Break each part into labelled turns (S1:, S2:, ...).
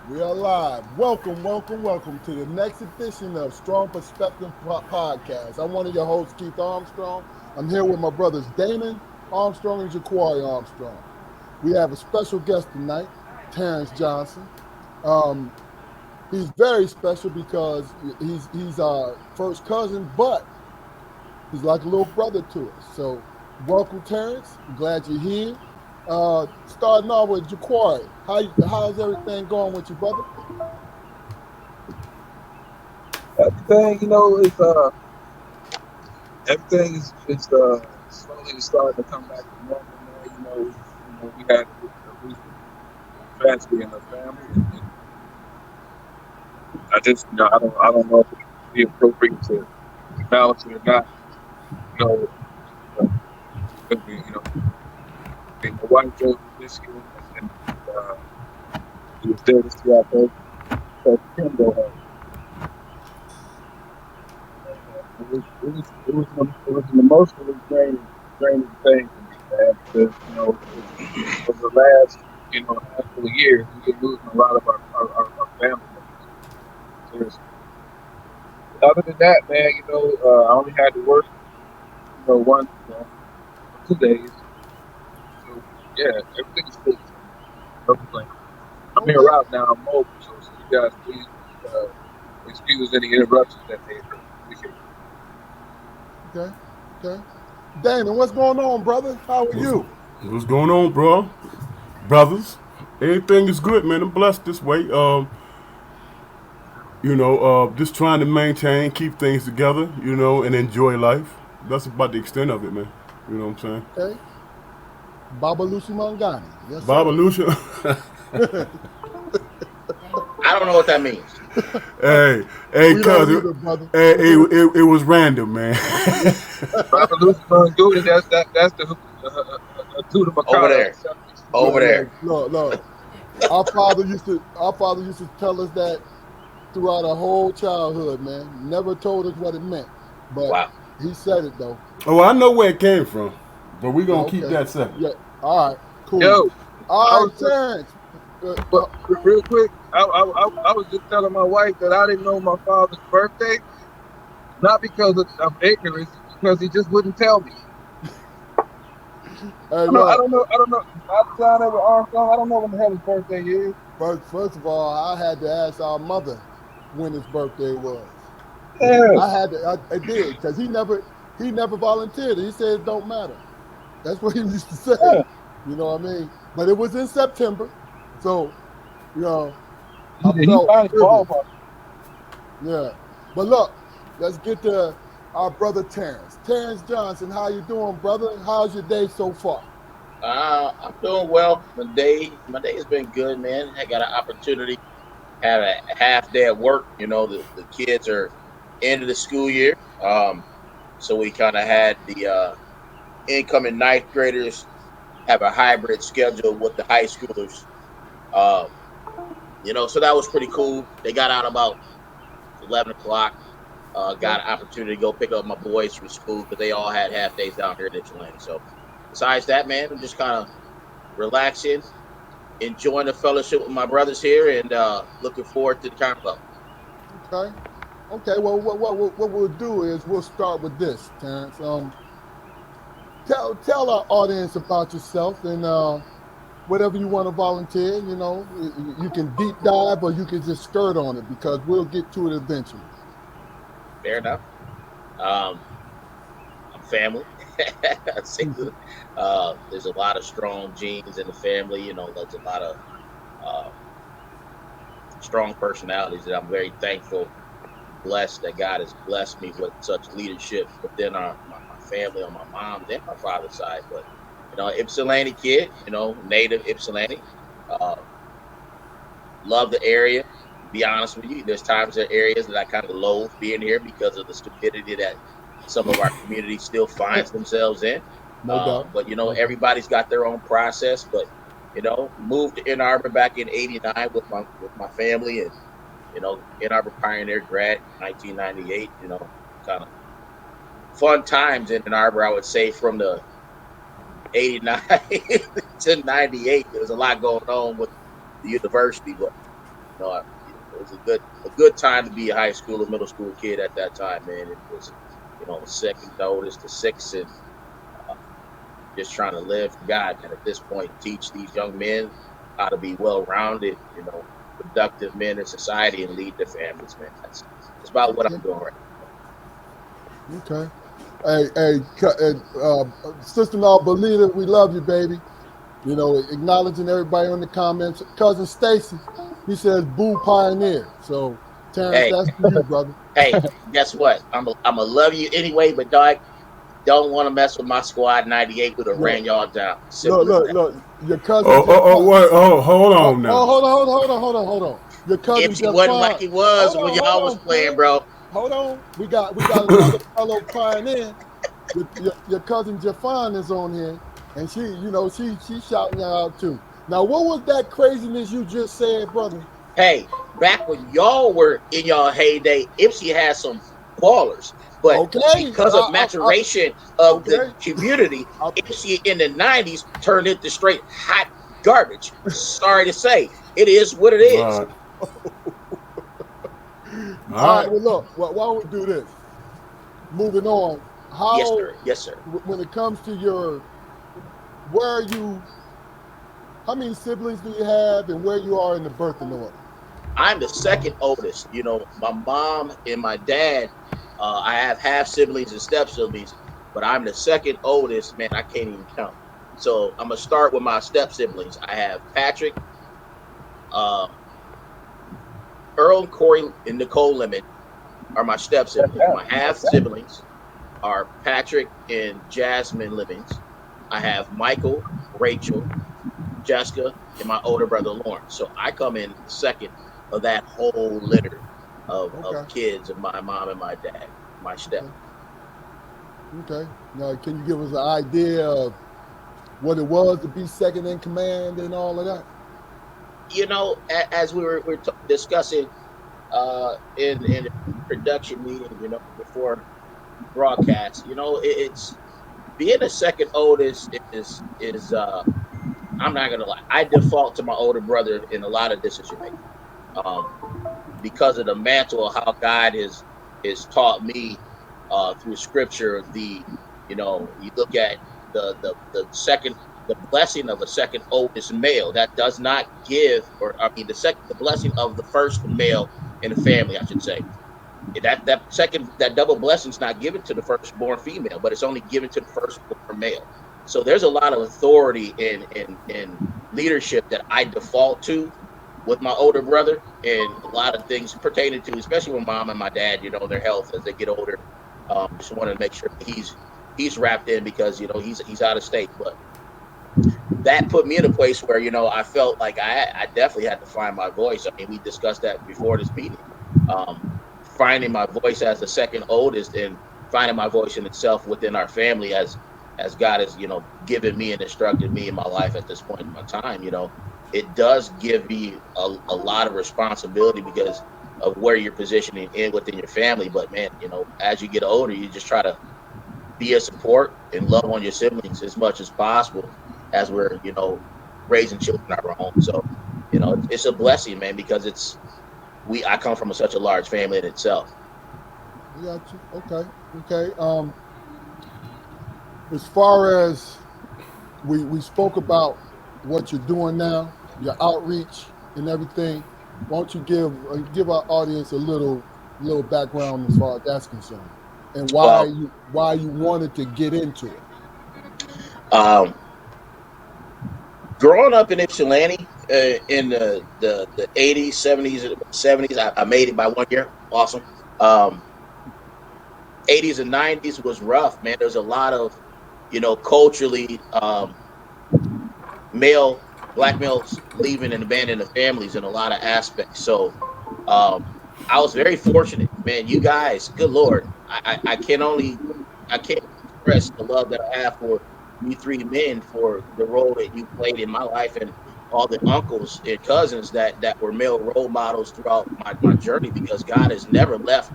S1: We are live. Welcome, welcome, welcome to the next edition of Strong Perspective Podcast. I'm one of your hosts, Keith Armstrong. I'm here with my brothers Damon Armstrong and Jaquari Armstrong. We have a special guest tonight, Terrance Johnson. Um, he's very special because he's our first cousin, but he's like a little brother to us. So, welcome, Terrance. I'm glad you're here. Starting off with Jaquari. How's everything going with you, brother?
S2: Everything, everything is slowly starting to come back to normal now. We had a recent tragedy in the family, and I don't know if it would be appropriate to acknowledge it or not. You know, because my wife drove to Michigan, and she was there to see our first Kindle home. It was an emotionally draining thing for me, man, because over the last handful of years, we've been losing a lot of our family members. Seriously. Other than that, man, I only had to work, one, 2 days. So yeah, everything is good. No complaint. I'm here
S1: Okay,
S2: right now. I'm mobile, so you guys please excuse any interruptions that may occur. Appreciate it.
S1: okay, okay. Damon, what's going on, brother? How are
S3: What's,
S1: you?
S3: what's going on, bro? Brothers, everything is good, man. I'm blessed this way. Just trying to maintain, keep things together, and enjoy life. That's about the extent of it, man. You know what I'm saying?
S1: Okay. Baba Lucy Mangani. Yes,
S3: Baba
S1: sir.
S3: Lucia.
S4: I don't know what that means.
S3: hey, hey,
S1: We don't
S3: cousin.
S1: either, brother.
S3: Hey, it was random, man.
S2: Robert Luther Duty, that's the Tuda
S4: Over
S2: Makata.
S4: there. Over
S1: Look, look,
S4: there.
S1: look, look. Our father used to tell us that throughout our whole childhood, man. Never told us what it meant, but
S4: Wow.
S1: he said it though.
S3: Oh, I know where it came from, but we're
S1: Yeah,
S3: gonna keep
S1: okay.
S3: that separate.
S1: Yeah. All right. Cool.
S2: Yo, I
S1: All
S2: was
S1: right,
S2: just,
S1: Terrence. Uh,
S2: but
S1: uh,
S2: real quick, I was just telling my wife that I didn't know my father's birthday, not because of ignorance, because he just wouldn't tell me.
S1: hey,
S2: I
S1: look.
S2: don't know. I signed up with Armstrong. I don't know when the hell his birthday is.
S1: First of all, I had to ask our mother when his birthday was.
S2: Yeah,
S1: I did because he never volunteered. He said it don't matter. That's what he used to say.
S2: yeah.
S1: You know what I mean? But it was in September, so you know I
S2: He
S1: felt
S2: finally
S1: privileged.
S2: qualified.
S1: Yeah. But look, let's get to our brother Terrance. Terrance Johnson, how you doing, brother? How's your day so far?
S4: I'm doing well. My day has been good, man. I got an opportunity, have a half day at work. The kids are end of the school year. So we kind of had the incoming ninth graders have a hybrid schedule with the high schoolers. Um, so that was pretty cool. They got out about 11 o'clock.
S1: Okay.
S4: Got an opportunity to go pick up my boys from school because they all had half days down here in Ypsilanti. So besides that, man, I'm just kind of relaxing, enjoying the fellowship with my brothers here, and looking forward to the carnival.
S1: Okay. Okay. Well, what we'll do is we'll start with this, Terrence. Tell our audience about yourself and whatever you want to volunteer. You can deep dive or you can just skirt on it because we'll get to it eventually.
S4: Fair enough. Um, I'm family. I say there's a lot of strong genes in the family. There's a lot of uh, strong personalities that I'm very thankful, blessed that God has blessed me with such leadership within my family on my mom's and my father's side. But Ypsilanti kid, native Ypsilanti. Uh, love the area. Be honest with you, there's times there are areas that I kind of loathe being here because of the stupidity that some of our community still finds themselves in.
S1: No doubt.
S4: But
S1: No doubt.
S4: everybody's got their own process. But moved to Ann Arbor back in '89 with my family, and Ann Arbor Pioneer grad 1998. Kind of fun times in Ann Arbor, I would say, from the '89 to '98. There was a lot going on with the university, but It was a good time to be a high school or middle school kid at that time, man. It was, second oldest to six, and uh, just trying to live for God, and at this point, teach these young men how to be well-rounded, productive men in society and lead their families, man. That's about what I'm doing right
S1: Okay. Sister-in-law Belita, we love you, baby. Acknowledging everybody on the comments. Cousin Stacy, he says, "Boo Pioneer." So,
S4: now.
S1: Terrance, that's for you, brother.
S4: Hey, guess what? I'm a love you anyway, but dog, don't want to mess with my squad 98 who have
S1: Look,
S4: ran y'all down.
S1: look,
S4: Simple as
S1: look,
S4: that.
S1: look. Your cousin
S3: Oh, oh, oh,
S1: Javon.
S3: wait, oh, hold
S1: Oh,
S3: on
S1: oh,
S3: now.
S1: hold on. Your cousin
S4: If he wasn't like
S1: Javon.
S4: he was when
S1: Hold
S4: y'all was
S1: on,
S4: playing,
S1: Terrence.
S4: bro.
S1: Hold on. We got another fellow pioneer. Your cousin Jafan is on here, and she's shouting you out too. Now, what was that craziness you just said, brother?
S4: Hey, back when y'all were in y'all heyday, Ipsy had some ballers, but
S1: Okay,
S4: because of maturation of the
S1: okay.
S4: community,
S1: I,
S4: Ipsy in the 90s turned into straight hot garbage. Sorry to say, it is what it is.
S3: Right.
S1: all
S3: All
S1: right.
S3: right.
S1: Well, look. Why don't we do this? Moving on.
S4: Yes,
S1: How,
S4: sir. Yes, sir.
S1: when it comes to where are you? How many siblings do you have, and where you are in the birthing order?
S4: I'm the second oldest. My mom and my dad, I have half siblings and step siblings, but I'm the second oldest. Man, I can't even count. So I'm gonna start with my step siblings. I have Patrick, uh, Earl, Corey, and Nicole Lemon are my step siblings. My half siblings are Patrick and Jasmine Lemons. I have Michael, Rachel, Jessica, and my older brother Lawrence. So I come in second of that whole litter of
S1: Okay.
S4: kids of my mom and my dad, my step.
S1: Okay. Okay. Now, can you give us an idea of what it was to be second in command and all of that?
S4: As we were discussing in a production meeting, before broadcast, it's being the second oldest is I'm not gonna lie, I default to my older brother in a lot of decision making. Um, because of the mantle of how God has taught me through Scripture. You look at the blessing of a second oldest male that does not give, or I mean the blessing of the first male in the family, I should say. That double blessing is not given to the firstborn female, but it's only given to the firstborn male. So there's a lot of authority in leadership that I default to with my older brother, and a lot of things pertaining to, especially with mom and my dad, their health as they get older. Just want to make sure he's wrapped in because he's out of state, but that put me in a place where I felt like I definitely had to find my voice. I mean, we discussed that before this meeting. Um, Finding my voice as the second oldest and finding my voice in itself within our family as God has given me and instructed me in my life at this point in my time. It does give me a lot of responsibility because of where you're positioning in within your family. But man, as you get older, you just try to be a support and love on your siblings as much as possible as we're raising children of our own. So it's a blessing, man, because I come from such a large family in itself.
S1: I got you. Okay. Okay. As far as we spoke about what you're doing now, your outreach and everything, why don't you give our audience a little background as far as that's concerned, and why
S4: Well,
S1: you wanted to get into it.
S4: um, growing up in Ypsilanti in the 80s, 70s, I made it by 1 year. Awesome. Um, 80s and 90s was rough, man. There's a lot of culturally male black males leaving and abandoning the families in a lot of aspects. So um, I was very fortunate, man. You guys, good lord, I can't express the love that I have for you three men for the role that you played in my life and all the uncles and cousins that were male role models throughout my journey because God has never left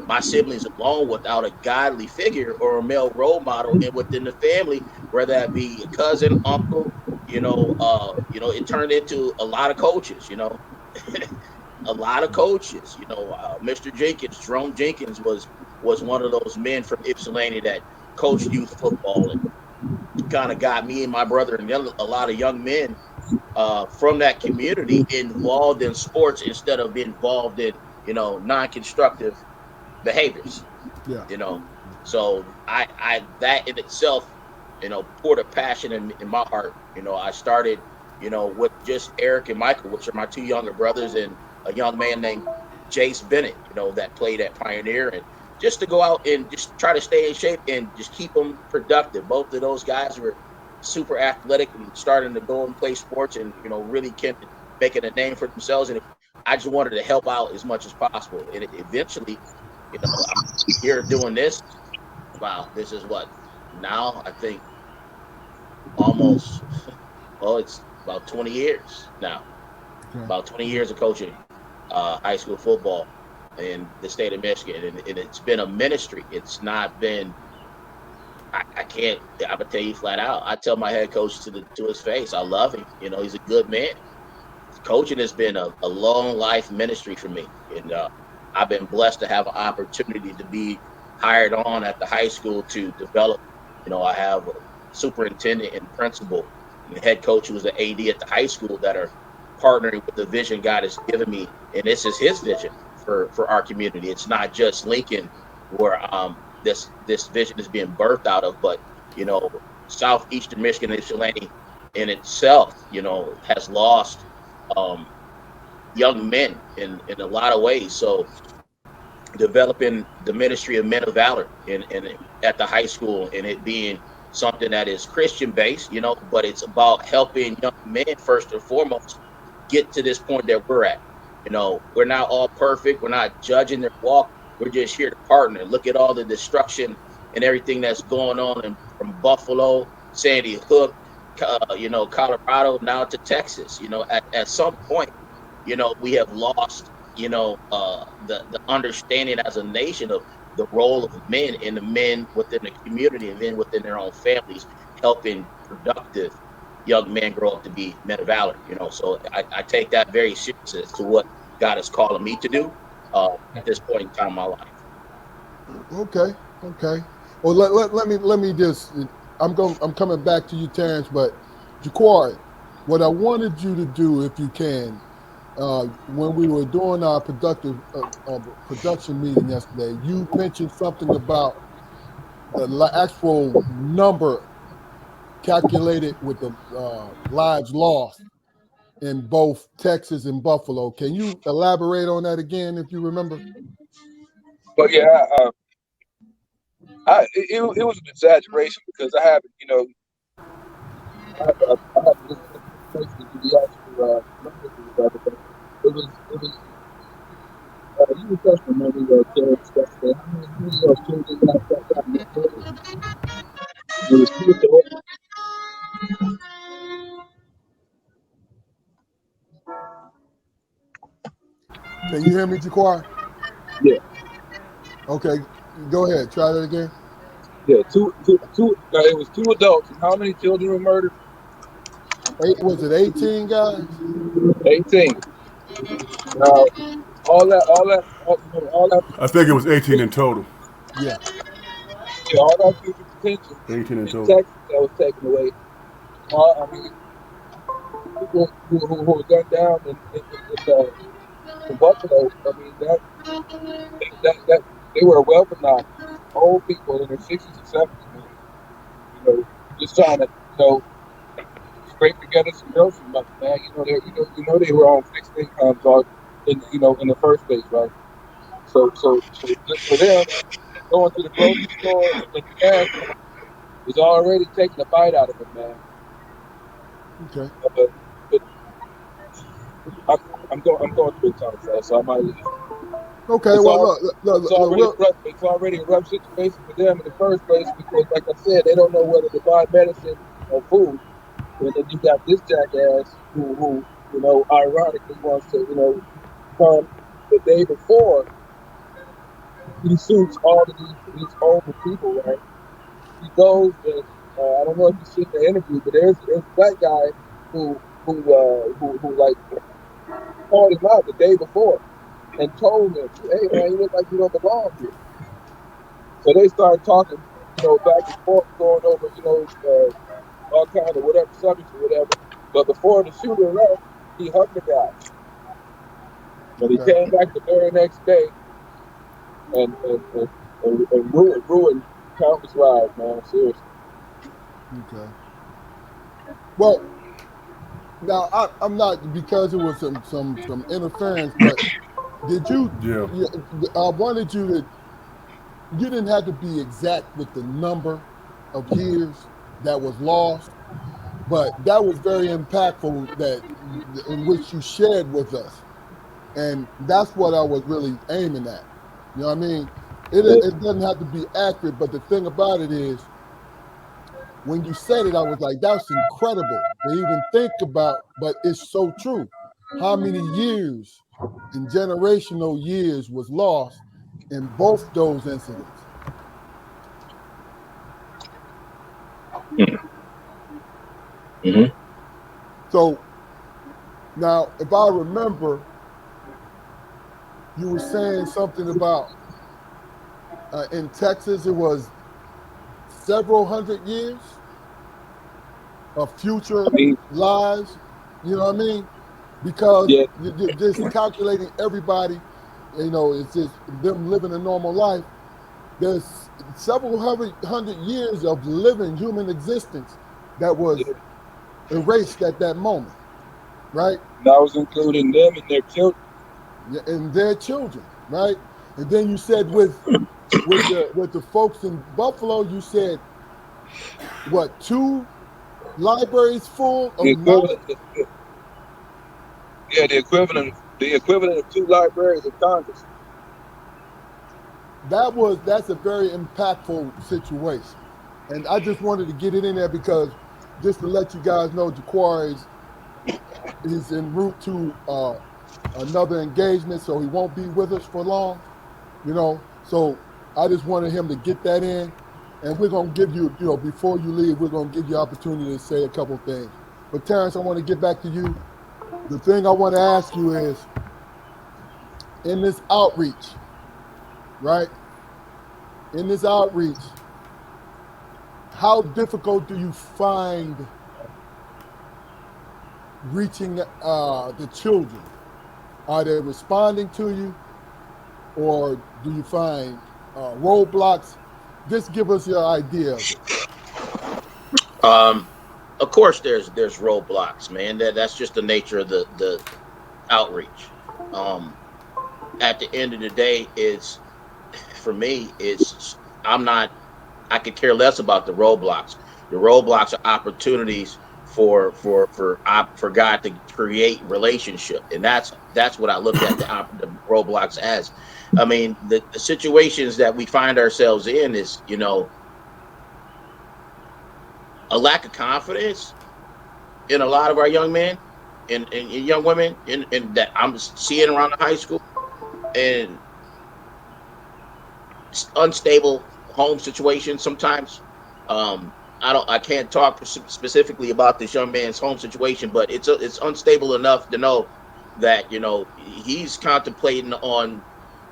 S4: my siblings alone without a godly figure or a male role model and within the family, whether that be a cousin, uncle, it turned into a lot of coaches, a lot of coaches. Mr. Jenkins, Jerome Jenkins was one of those men from Ypsilanti that coached youth football and kind of got me and my brother and a lot of young men from that community involved in sports instead of being involved in non-constructive behaviors.
S1: Yeah.
S4: you know. So I that in itself, poured a passion in my heart. I started, with just Eric and Michael, which are my two younger brothers, and a young man named Jace Bennett, that played at Pioneer, and just to go out and just try to stay in shape and just keep them productive. Both of those guys were super athletic and starting to go and play sports, and really making a name for themselves. And I just wanted to help out as much as possible. And eventually, I'm here doing this. Wow, this is what now I think almost, well, it's about 20 years now.
S1: Okay.
S4: About 20 years of coaching high school football in the state of Michigan, and it's been a ministry. It's not been. I can't. I'm gonna tell you flat out. I tell my head coach to his face, I love him. He's a good man. Coaching has been a long life ministry for me, and I've been blessed to have an opportunity to be hired on at the high school to develop. I have a superintendent and principal and the head coach who was the AD at the high school that are partnering with the vision God has given me, and this is His vision for our community. It's not just Lincoln where this vision is being birthed out of, but southeastern Michigan and Ypsilanti in itself, has lost um, young men in a lot of ways. So developing the ministry of men of valor in at the high school, and it being something that is Christian based, but it's about helping young men first and foremost get to this point that we're at. We're not all perfect. We're not judging their walk. We're just here to partner. Look at all the destruction and everything that's going on from Buffalo, Sandy Hook, Colorado, now to Texas. At some point, we have lost, the understanding as a nation of the role of men and the men within the community and then within their own families, helping productive young men grow up to be men of valor. So I take that very seriously as to what God is calling me to do at this point in time in my life.
S1: Okay. Okay. Well, let me just. I'm coming back to you, Terrance. But Jaquari, what I wanted you to do, if you can, when we were doing our production meeting yesterday, you mentioned something about the actual number calculated with the lives lost in both Texas and Buffalo. Can you elaborate on that again, if you remember?
S2: But yeah, it was an exaggeration because I haven't, I haven't looked closely to the actual numbers or whatever, but it was you were talking about Terrance yesterday. How many of those children got murdered? It was two adults.
S1: Can you hear me, Jaquari?
S2: Yeah,
S1: Okay, go ahead. Try that again.
S2: yeah, two. It was two adults, and how many children were murdered?
S1: Was it 18 guys?
S2: 18. Now, all that,
S3: I think it was 18 in total.
S1: Yeah.
S2: yeah, all that future potential
S3: 18 in
S2: in
S3: total.
S2: Texas that was taken away. I mean, people who were gunned down in Buffalo. I mean, that they were weaponized, old people in their 60s and 70s, man. Just trying to, scrape together some grocery money, man. They were on fixed incomes, in the first place, right? So just for them going to the grocery store and the gas pump is already taking a bite out of them, man.
S1: Okay.
S2: But I'm going through a time, so I might.
S1: Okay.
S2: It's
S1: Well,
S2: all
S1: look,
S2: it's already a rough situation for them in the first place because, like I said, they don't know whether to buy medicine or food. And then you got this jackass who ironically wants to come the day before he shoots all of these older people, right? He goes and I don't know if you've seen the interview, but there's a black guy who like called him out the day before and told him, "Hey man, you look like you don't belong here." So they started talking, back and forth, going over, all kind of whatever subjects or whatever. But before the shooter left, he hugged the guy. But he
S1: Okay.
S2: came back the very next day and ruined countless lives, man. Seriously.
S1: Okay. Well, now I'm not, because it was some interference, but did you?
S3: Yeah.
S1: I wanted you to. You didn't have to be exact with the number of years that was lost, but that was very impactful, that in which you shared with us, and that's what I was really aiming at. You know what I mean? It doesn't have to be accurate, but the thing about it is, when you said it, I was like, that's incredible to even think about, but it's so true. How many years and generational years was lost in both those incidents?
S4: Mm-hmm.
S1: So now, if I remember, you were saying something about in Texas, it was several hundred years of
S2: I
S1: future
S2: mean,
S1: lives. You know what I mean? Because
S2: yeah,
S1: you're just calculating everybody. It's just them living a normal life. There's several hundred years of living human existence that was
S2: yeah.
S1: erased at that moment, right?
S2: And I was including them and their children.
S1: And their children, right? And then you said with the folks in Buffalo, you said what, two libraries full
S2: The
S1: of
S2: equivalent,
S1: knowledge?
S2: yeah, the equivalent of two libraries of Congress.
S1: That's a very impactful situation. And I just wanted to get it in there because, just to let you guys know, Jaquari is en route to another engagement, so he won't be with us for long. So I just wanted him to get that in, and we're gonna give you, before you leave, we're gonna give you opportunity to say a couple of things. But Terrance, I want to get back to you. The thing I want to ask you is, in this outreach, right? In this outreach, how difficult do you find reaching the children? Are they responding to you, or do you find roadblocks? Just give us your idea of it.
S4: Um, of course, there's roadblocks, man. That's just the nature of the outreach. Um, at the end of the day, it's for me. It's I'm not. I could care less about the roadblocks. The roadblocks are opportunities for God to create relationship, and that's what I look at the roadblocks as. I mean, the situations that we find ourselves in is, a lack of confidence in a lot of our young men and young women, and that I'm seeing around the high school, and unstable home situations sometimes. I can't talk specifically about this young man's home situation, but it's unstable enough to know that he's contemplating on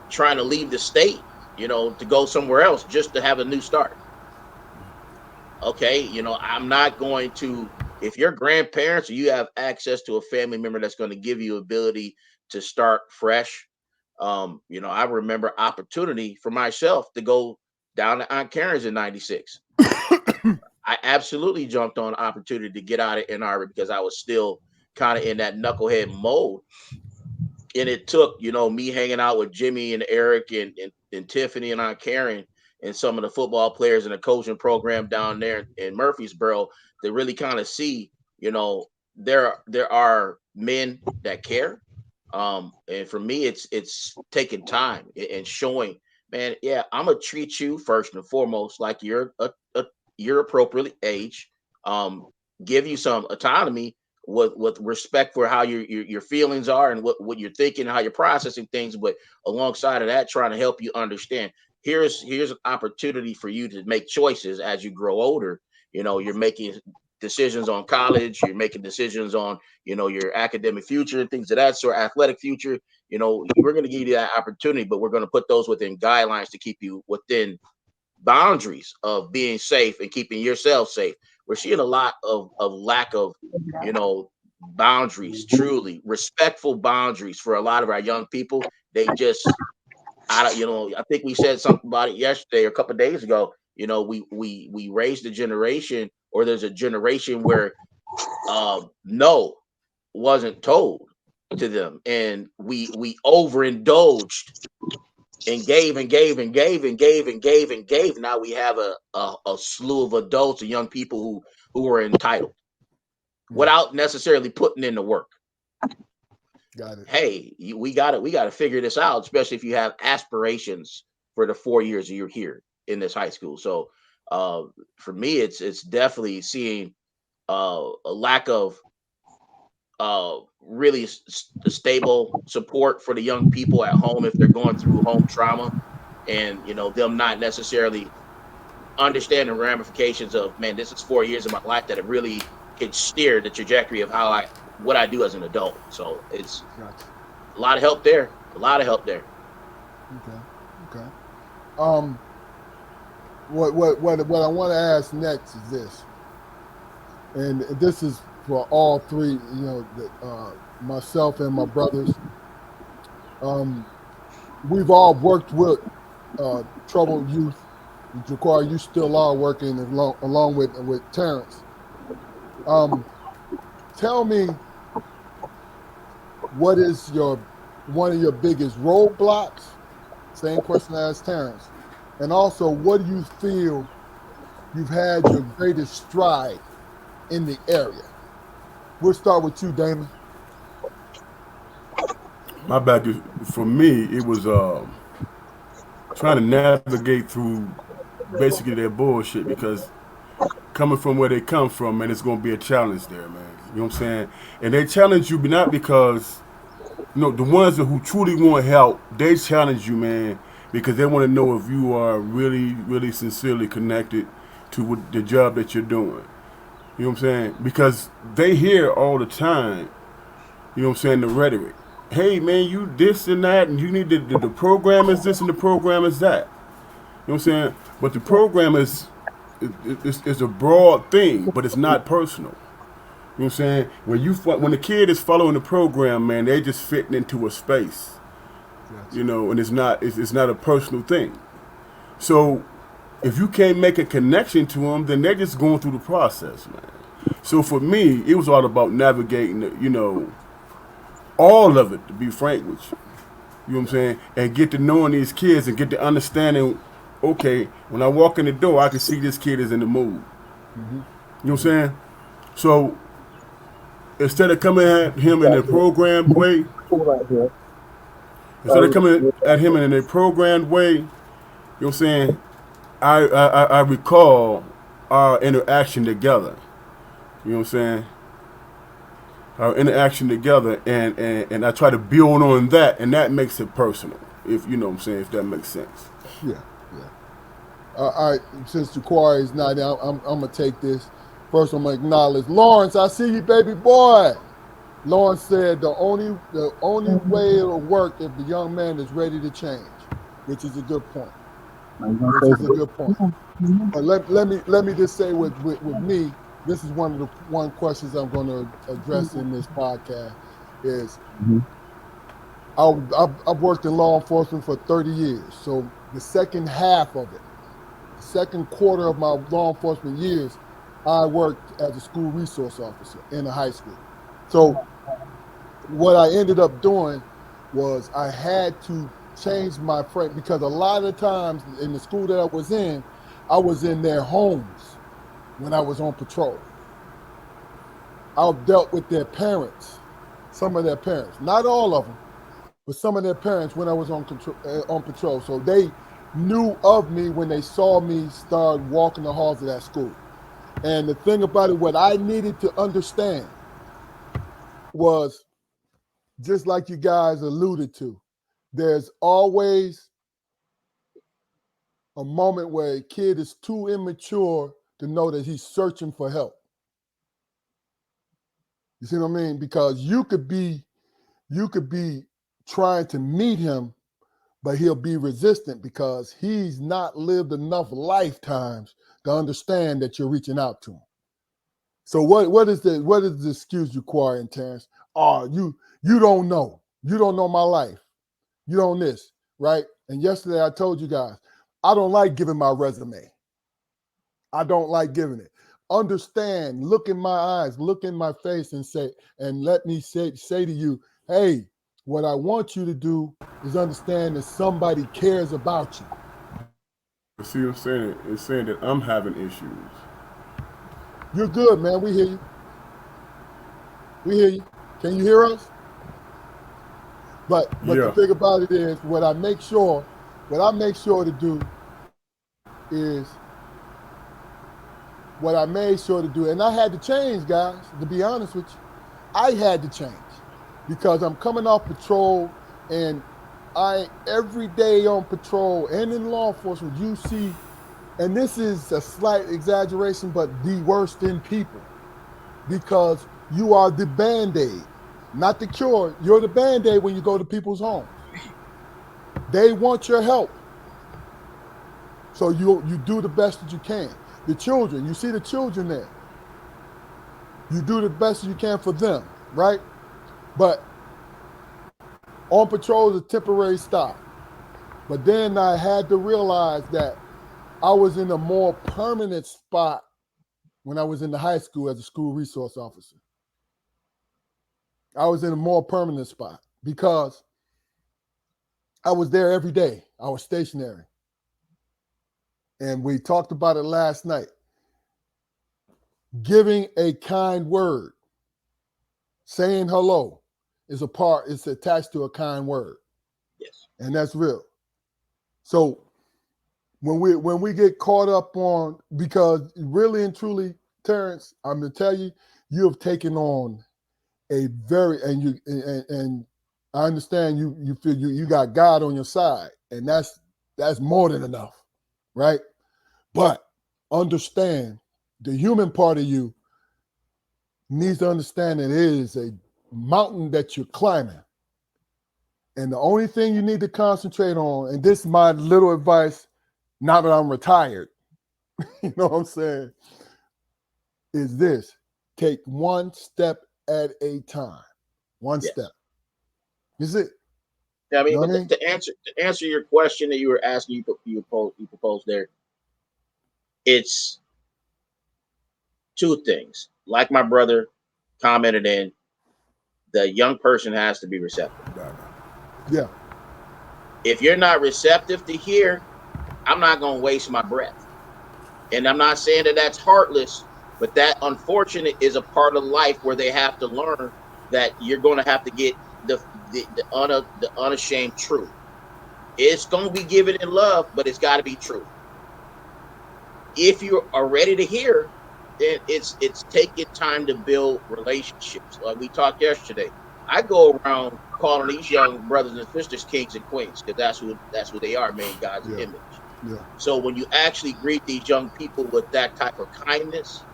S4: trying to leave the state, to go somewhere else just to have a new start. Okay, I'm not going to, if your grandparents or you have access to a family member that's going to give you ability to start fresh. I remember opportunity for myself to go down to Aunt Karen's in 96. I absolutely jumped on opportunity to get out of Ann Arbor because I was still kind of in that knucklehead mode. And it took, me hanging out with Jimmy and Eric and Tiffany and Aunt Karen and some of the football players in the coaching program down there in Murfreesboro to really kind of see, there are men that care. And for me, it's taking time and showing, man, yeah, I'm gonna treat you first and foremost like you're appropriately age. Um, give you some autonomy with respect for how your feelings are and what you're thinking, how you're processing things, but alongside of that, trying to help you understand. Here's an opportunity for you to make choices as you grow older. You're making decisions on college, you're making decisions on, your academic future, things of that sort, athletic future, we're going to give you that opportunity, but we're going to put those within guidelines to keep you within boundaries of being safe and keeping yourself safe. We're seeing a lot of lack of, boundaries, truly respectful boundaries for a lot of our young people. They just, I think we said something about it yesterday or a couple of days ago. We raised a generation, or there's a generation where no wasn't told to them, and we overindulged and gave and gave and gave and gave and gave and gave. Now we have a slew of adults and young people who are entitled without necessarily putting in the work.
S1: Got it.
S4: Hey, we got to figure this out, especially if you have aspirations for the 4 years you're here in this high school. So for me, it's definitely seeing a lack of really stable support for the young people at home if they're going through home trauma, and them not necessarily understand the ramifications of, man, this is 4 years of my life that it really could steer the trajectory of what I do as an adult. So it's
S1: Gotcha.
S4: a lot of help there. A lot of help there.
S1: Okay. Okay. Um, what I want to ask next is this, and this is for all three. Myself and my brothers. We've all worked with troubled youth. Jaquari, you still are working along with Terrance. Tell me, what is one of your biggest roadblocks? Same question as Terrance. And also, what do you feel you've had your greatest stride in the area? We'll start with you, Damon.
S3: My back is, for me, it was trying to navigate through basically their bullshit, because coming from where they come from, man, it's gonna be a challenge there, man. You know what I'm saying? And they challenge you, but not because, the ones who truly want help, they challenge you, man, because they want to know if you are really, really sincerely connected to the job that you're doing. You know what I'm saying? Because they hear all the time, you know what I'm saying, the rhetoric. Hey, man, you this and that, and you need the program is this and the program is that. You know what I'm saying? But the program is a broad thing, but it's not personal. You know what I'm saying? When the kid is following the program, man, they just fitting into a space.
S1: Gotcha.
S3: And it's not a personal thing. So if you can't make a connection to them, then they're just going through the process, man. So for me, it was all about navigating, all of it, to be frank with you. You know what I'm saying? And get to knowing these kids and get to understanding, okay, when I walk in the door, I can see this kid is in the mood.
S1: Mm-hmm.
S3: You know what I'm saying? So instead of coming at him in a programmed way, instead of coming at him in a programmed way, you know what I'm saying? I recall our interaction together. You know what I'm saying? Our interaction together, and I try to build on that, and that makes it personal. If you know what I'm saying, if that makes sense.
S1: Yeah, yeah. All right, since Jaquari is not out, I'm gonna take this. First, I'm gonna acknowledge Lawrence. I see you, baby boy. Lawrence said the only way it'll work if the young man is ready to change, which is a good point. Which is a good point. But let me just say with me, this is one of the questions I'm going to address in this podcast is I've worked in law enforcement for 30 years. So the second half of it, the second quarter of my law enforcement years, I worked as a school resource officer in a high school. So what I ended up doing was I had to change my frame, because a lot of times in the school that I was in their homes when I was on patrol. I dealt with their parents, some of their parents, not all of them, but some of their parents when I was on patrol. So they knew of me when they saw me start walking the halls of that school. And the thing about it, what I needed to understand was, just like you guys alluded to, there's always a moment where a kid is too immature to know that he's searching for help. You see what I mean? Because you could be trying to meet him, but he'll be resistant because he's not lived enough lifetimes to understand that you're reaching out to him. So what is the excuse you require, Terrance? Oh, you don't know. You don't know my life. You don't this, right? And yesterday I told you guys, I don't like giving my resume. I don't like giving it. Understand, look in my eyes, look in my face and say, and let me say to you, hey, what I want you to do is understand that somebody cares about you.
S3: See what I'm saying? It's saying that I'm having issues.
S1: You're good, man. We hear you. We hear you. Can you hear us? But the
S3: Yeah.
S1: thing about it is, what I make sure to do is what I made sure to do, and I had to change, guys, to be honest with you. I had to change because I'm coming off patrol and I every day on patrol and in law enforcement, you see, and this is a slight exaggeration, but the worst in people because you are the Band-Aid, not the cure. You're the Band-Aid when you go to people's homes. They want your help. So you do the best that you can. The children, you see the children there. You do the best you can for them, right? But on patrol is a temporary stop. But then I had to realize that I was in a more permanent spot when I was in the high school as a school resource officer. I was in a more permanent spot because I was there every day. I was stationary. And we talked about it last night. Giving a kind word, saying hello is it's attached to a kind word.
S4: Yes.
S1: And that's real. So when we get caught up on, because really and truly, Terrance, I'm gonna tell you, you have taken on a very and I understand you feel you got God on your side, and that's more than enough, right? But understand the human part of you needs to understand that it is a mountain that you're climbing. And the only thing you need to concentrate on, and this is my little advice, now that I'm retired, you know what I'm saying, is this: take one step at a time. One
S4: Yes.
S1: step. Is it?
S4: Yeah, I mean,
S1: You know
S4: but
S1: what I mean?
S4: to answer your question that you were asking, you proposed there, it's two things. Like my brother commented in, the young person has to be receptive.
S1: Yeah.
S4: If you're not receptive to hear, I'm not going to waste my breath. And I'm not saying that that's heartless, but that unfortunate is a part of life where they have to learn that you're going to have to get the unashamed truth. It's going to be given in love, but it's got to be true. If you are ready to hear, then it's taking time to build relationships. Like we talked yesterday, I go around calling these young brothers and sisters kings and queens because that's who they are, made in God's
S1: Yeah.
S4: image.
S1: Yeah.
S4: So when you actually greet these young people with that type of kindness,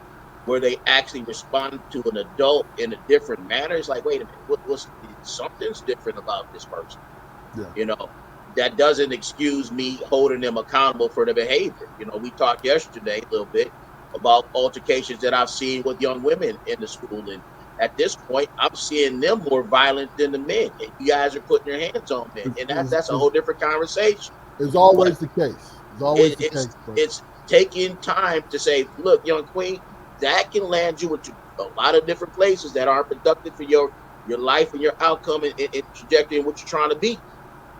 S4: where they actually respond to an adult in a different manner, it's like, wait a minute, what's something's different about this person?
S1: Yeah.
S4: You know, that doesn't excuse me holding them accountable for their behavior. You know, we talked yesterday a little bit about altercations that I've seen with young women in the school. And at this point, I'm seeing them more violent than the men. And you guys are putting your hands on men. And that's a whole different conversation.
S1: It's
S4: But
S1: always the case. It's always the
S4: it's
S1: case, bro.
S4: it's taking time to say, look, young queen, that can land you into a lot of different places that aren't productive for your life and your outcome and trajectory and what you're trying to be.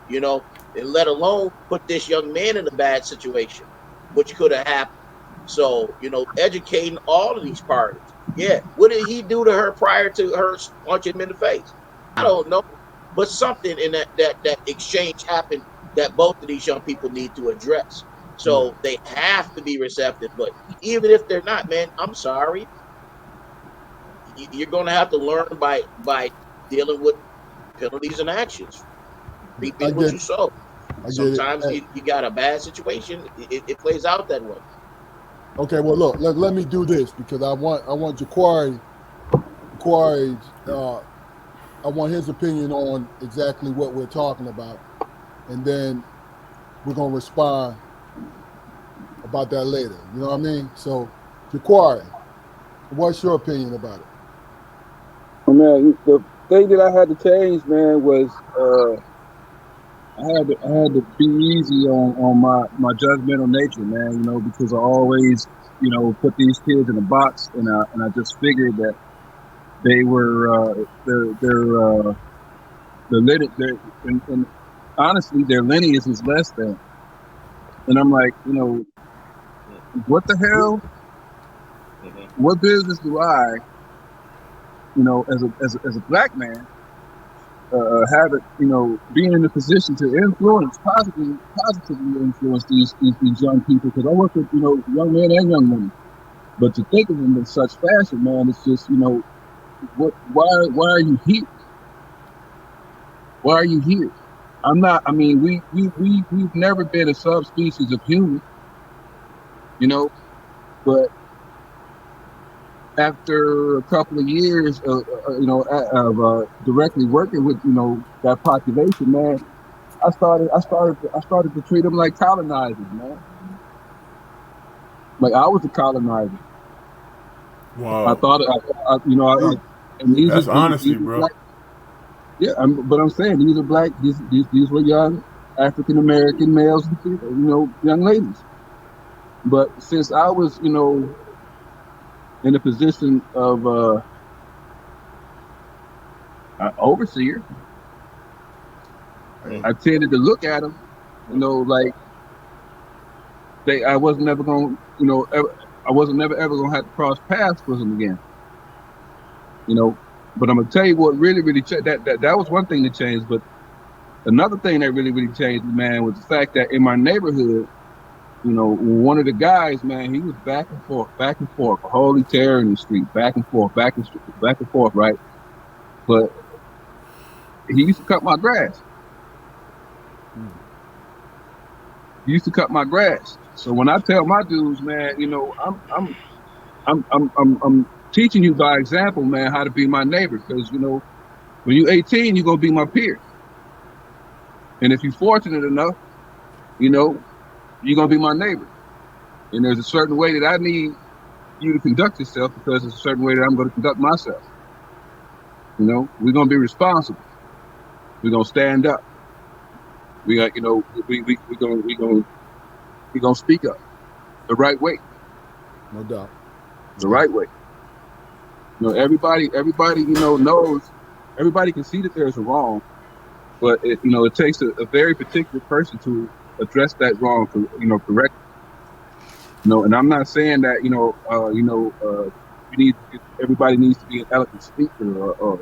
S4: You know, and let alone put this young man in a bad situation, which could have happened. So, you know, educating all of these parties. Yeah, what did he do to her prior to her punching him in the face? I don't know, but something in that exchange happened that both of these young people need to address.
S1: Yeah.
S4: So they have to be receptive. But even if they're not, man, I'm sorry. You're going to have to learn by dealing with penalties and actions,
S1: Yeah. I
S4: reaping what
S1: get
S4: you sow.
S1: I get it.
S4: Sometimes
S1: Hey,
S4: you got a bad situation, it plays out that way.
S1: okay, well look, let me do this because I want Jaquari Jaquari, I want his opinion on exactly what we're talking about, and then we're gonna respond about that later. You know what I mean? So, Jaquari, what's your opinion about it?
S2: Well, man, the thing that I had to change, man, was I had to be easy on my judgmental nature, man. You know, because I always, put these kids in a box, and I just figured that they were their lineage, and honestly, their lineage is less than. And I'm like, what the hell? What business do I, as a black man, have it, being in a position to influence, positively influence these young people? Because I work with, young men and young women. But to think of them in such fashion, man, it's just, why are you here? Why are you here? I'm not. I mean, we've never been a subspecies of human, but after a couple of years of directly working with that population, man, I started to treat them like colonizers, man. Like I was a colonizer. I
S3: Wow.
S2: thought, and
S3: That's honesty,
S2: these are
S3: bro.
S2: black. Yeah, but I'm saying these are black. These were young African American males and females, young ladies. But since I was, in a position of overseer, I tended to look at them, like I wasn't never going, I wasn't never ever going to have to cross paths with them again, But I'm gonna tell you what really changed. That was one thing that changed, but another thing that really changed, man, was the fact that in my neighborhood, one of the guys, man, he was back and forth, holy terror in the street, back and forth, back and forth, right? But he used to cut my grass. He used to cut my grass. So when I tell my dudes, man, I'm teaching you by example, man, how to be my neighbor. Because when you're 18, you're gonna be my peer. And if you're fortunate enough, you're gonna be my neighbor. And there's a certain way that I need you to conduct yourself because there's a certain way that I'm going to conduct myself. We're gonna be responsible. We're gonna stand up. We got, we're gonna speak up the right way.
S1: No doubt.
S2: The right way. Everybody, knows. Everybody can see that there's a wrong, but it takes a very particular person to address that wrong, correctly. And I'm not saying that everybody needs to be an eloquent speaker, or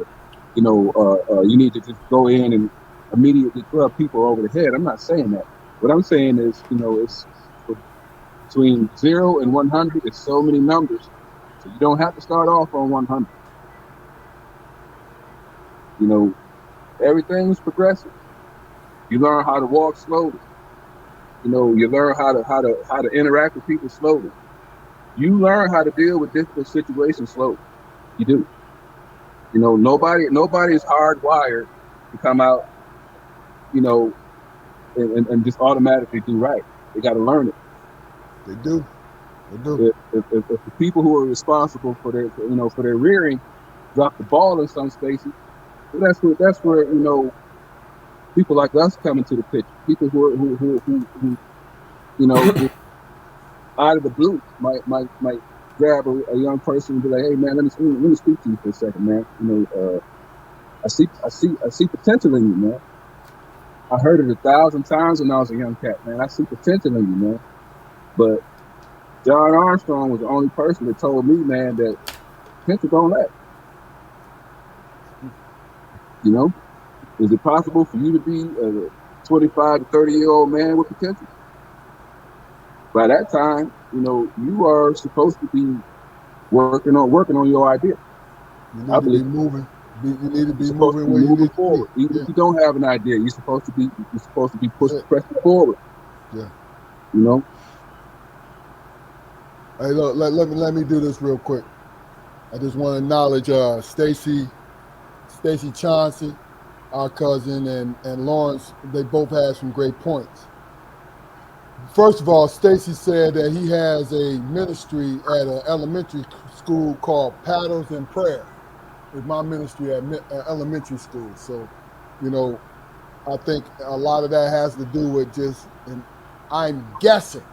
S2: you need to just go in and immediately club people over the head. I'm not saying that. What I'm saying is, it's between 0 and 100. It's so many numbers, so you don't have to start off on 100. Everything's progressive. You learn how to walk slowly. You learn how to interact with people slowly. You learn how to deal with difficult situations slowly. You do. Nobody is hardwired to come out, and just automatically do right. They got to learn it.
S1: They do.
S2: If the people who are responsible for their rearing drop the ball in some spaces, well, that's where people like us come into the picture. People who just out of the blue might grab a young person and be like, hey man, let me speak to you for a second, man. I see potential in you, man. I heard it 1,000 times when I was a young cat, man. I see potential in you, man. But John Armstrong was the only person that told me, man, that potential don't last. Is it possible for you to be a 25 to 30-year-old man with potential? By that time, you are supposed to be working on your idea.
S1: You need to be moving. You need to be moving where you
S2: moving
S1: need to
S2: forward.
S1: be.
S2: Even if you don't have an idea, you're supposed to be pressing forward.
S1: Yeah.
S2: Hey,
S1: look, let me do this real quick. I just want to acknowledge Stacy Chauncey, our cousin, and Lawrence. They both had some great points. First of all, Stacy said that he has a ministry at an elementary school called Paddles and Prayer. It's my ministry at elementary school. So, you know, I think a lot of that has to do with just, and I'm guessing,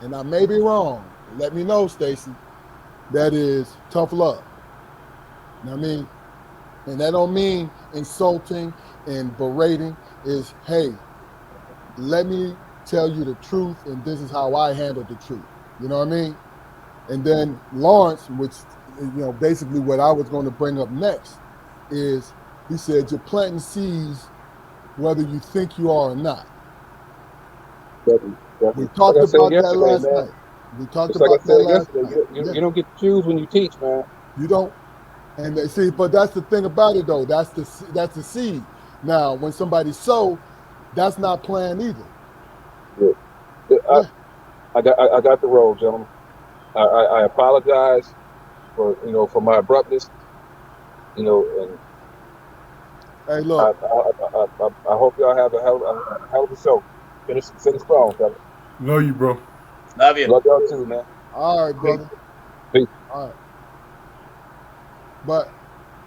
S1: and I may be wrong. Let me know, Stacy. That is tough love. You know what I mean? And that don't mean insulting and berating. Is, hey, let me tell you the truth, and this is how I handle the truth. You know what I mean? And then Lawrence, which, you know, basically what I was going to bring up next is, he said, you're planting seeds whether you think you are or not.
S2: Definitely,
S1: We
S2: definitely. Like
S1: talked
S2: I said
S1: about that
S2: yesterday,
S1: last
S2: man.
S1: night. We talked
S2: Just like I
S1: about that
S2: said
S1: last
S2: yesterday,
S1: night. Yeah.
S2: you don't get to choose when you teach, man.
S1: You don't. And they see, but that's the thing about it, though. That's the seed. Now, when somebody sow, that's not planned either.
S2: Yeah. Yeah,
S1: Yeah.
S2: I got the role, gentlemen. I apologize for for my abruptness, and
S1: Hey,
S2: I
S1: look.
S2: hope y'all have a hell of a show. Finish strong, fella.
S3: Love you, bro.
S4: Love you.
S2: Love y'all too, man.
S1: All right,
S2: Peace.
S1: brother.
S2: Peace.
S1: All right. But,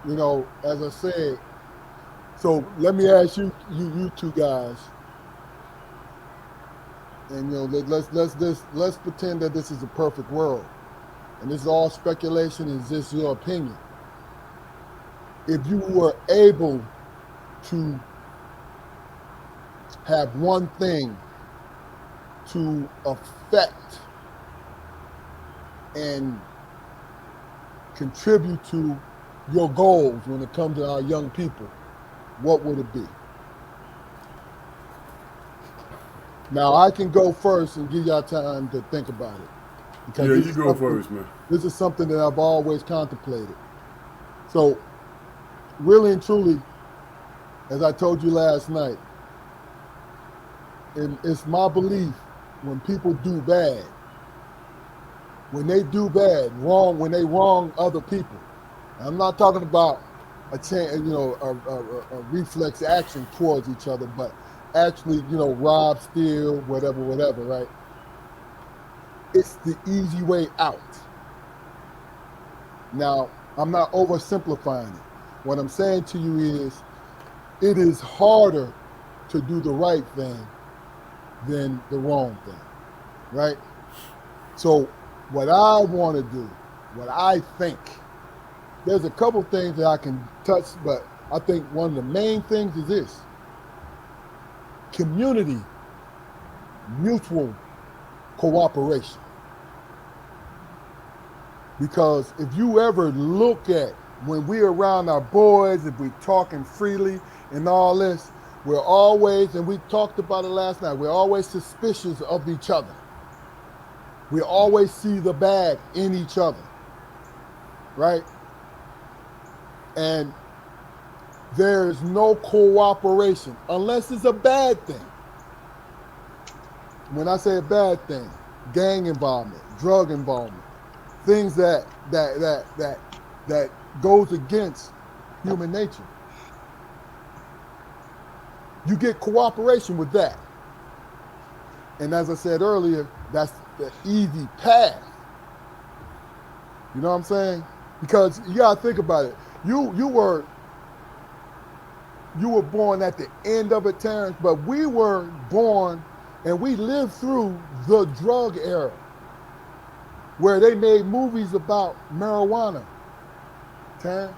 S1: you know, as I said, so let me ask you two guys, and, you know, let's pretend that this is a perfect world, and this is all speculation. Is this your opinion? If you were able to have one thing to affect and contribute to your goals when it comes to our young people, what would it be? Now I can go first and give y'all time to think about it, because
S3: Yeah, you go first, man.
S1: this is something that I've always contemplated. So really and truly, as I told you last night, and it's my belief, when people do bad, when they do bad, wrong, when they wrong other people, I'm not talking about a reflex action towards each other, but actually, rob, steal, whatever, right? It's the easy way out. Now, I'm not oversimplifying it. What I'm saying to you is, it is harder to do the right thing than the wrong thing, right? So, what I want to do, what I think, there's a couple things that I can touch, but I think one of the main things is this: community, mutual cooperation. Because if you ever look at, when we're around our boys, if we're talking freely and all this, we're always, and we talked about it last night, we're always suspicious of each other. We always see the bad in each other, right? And there's no cooperation unless it's a bad thing. When I say a bad thing, gang involvement, drug involvement, things that goes against human nature. You get cooperation with that. And as I said earlier, that's the easy path. You know what I'm saying? Because you gotta think about it. You were born at the end of it, Terrance, but we were born and we lived through the drug era, where they made movies about marijuana, Terrance.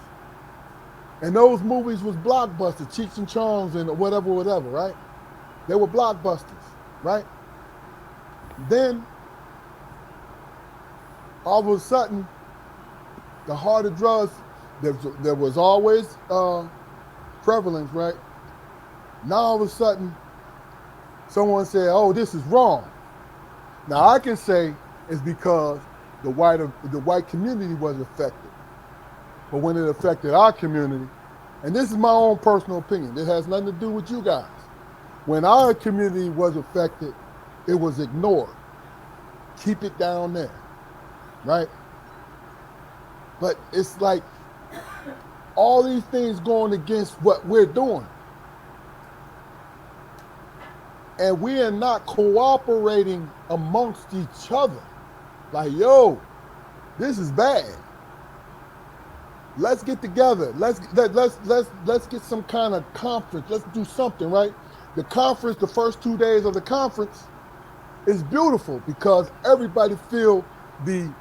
S1: And those movies was blockbusters, Cheech and Chong's and whatever, right? They were blockbusters, right? Then, all of a sudden, the harder drugs, there was always prevalence, right? Now all of a sudden, someone said, oh, this is wrong. Now I can say it's because the white community was affected. But when it affected our community, and this is my own personal opinion, it has nothing to do with you guys. When our community was affected, it was ignored. Keep it down there, right? But it's like all these things going against what we're doing. And we are not cooperating amongst each other. Like, yo, this is bad. Let's get together. Let's get some kind of conference. Let's do something, right? The conference, the first 2 days of the conference is beautiful because everybody feel the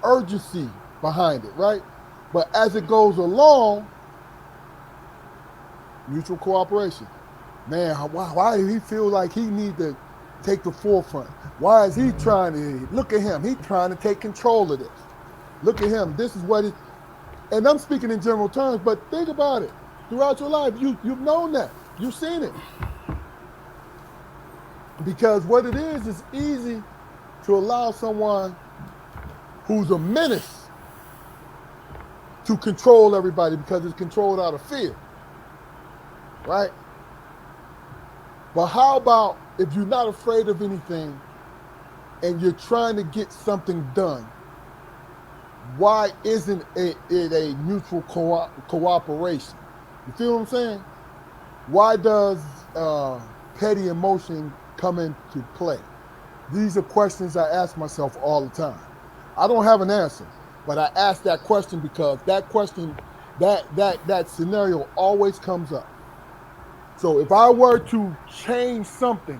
S1: urgency behind it, right? But as it goes along, mutual cooperation. Man, why do he feel like he need to take the forefront? Why is he trying to, look at him, he's trying to take control of this. Look at him, this is what it, and I'm speaking in general terms, but think about it. Throughout your life, you've known that. You've seen it. Because what it is easy to allow someone who's a menace to control everybody because it's controlled out of fear, right? But how about if you're not afraid of anything and you're trying to get something done? Why isn't it a mutual cooperation? You feel what I'm saying? Why does petty emotion come into play? These are questions I ask myself all the time. I don't have an answer, but I ask that question because that question, that scenario always comes up. So if I were to change something,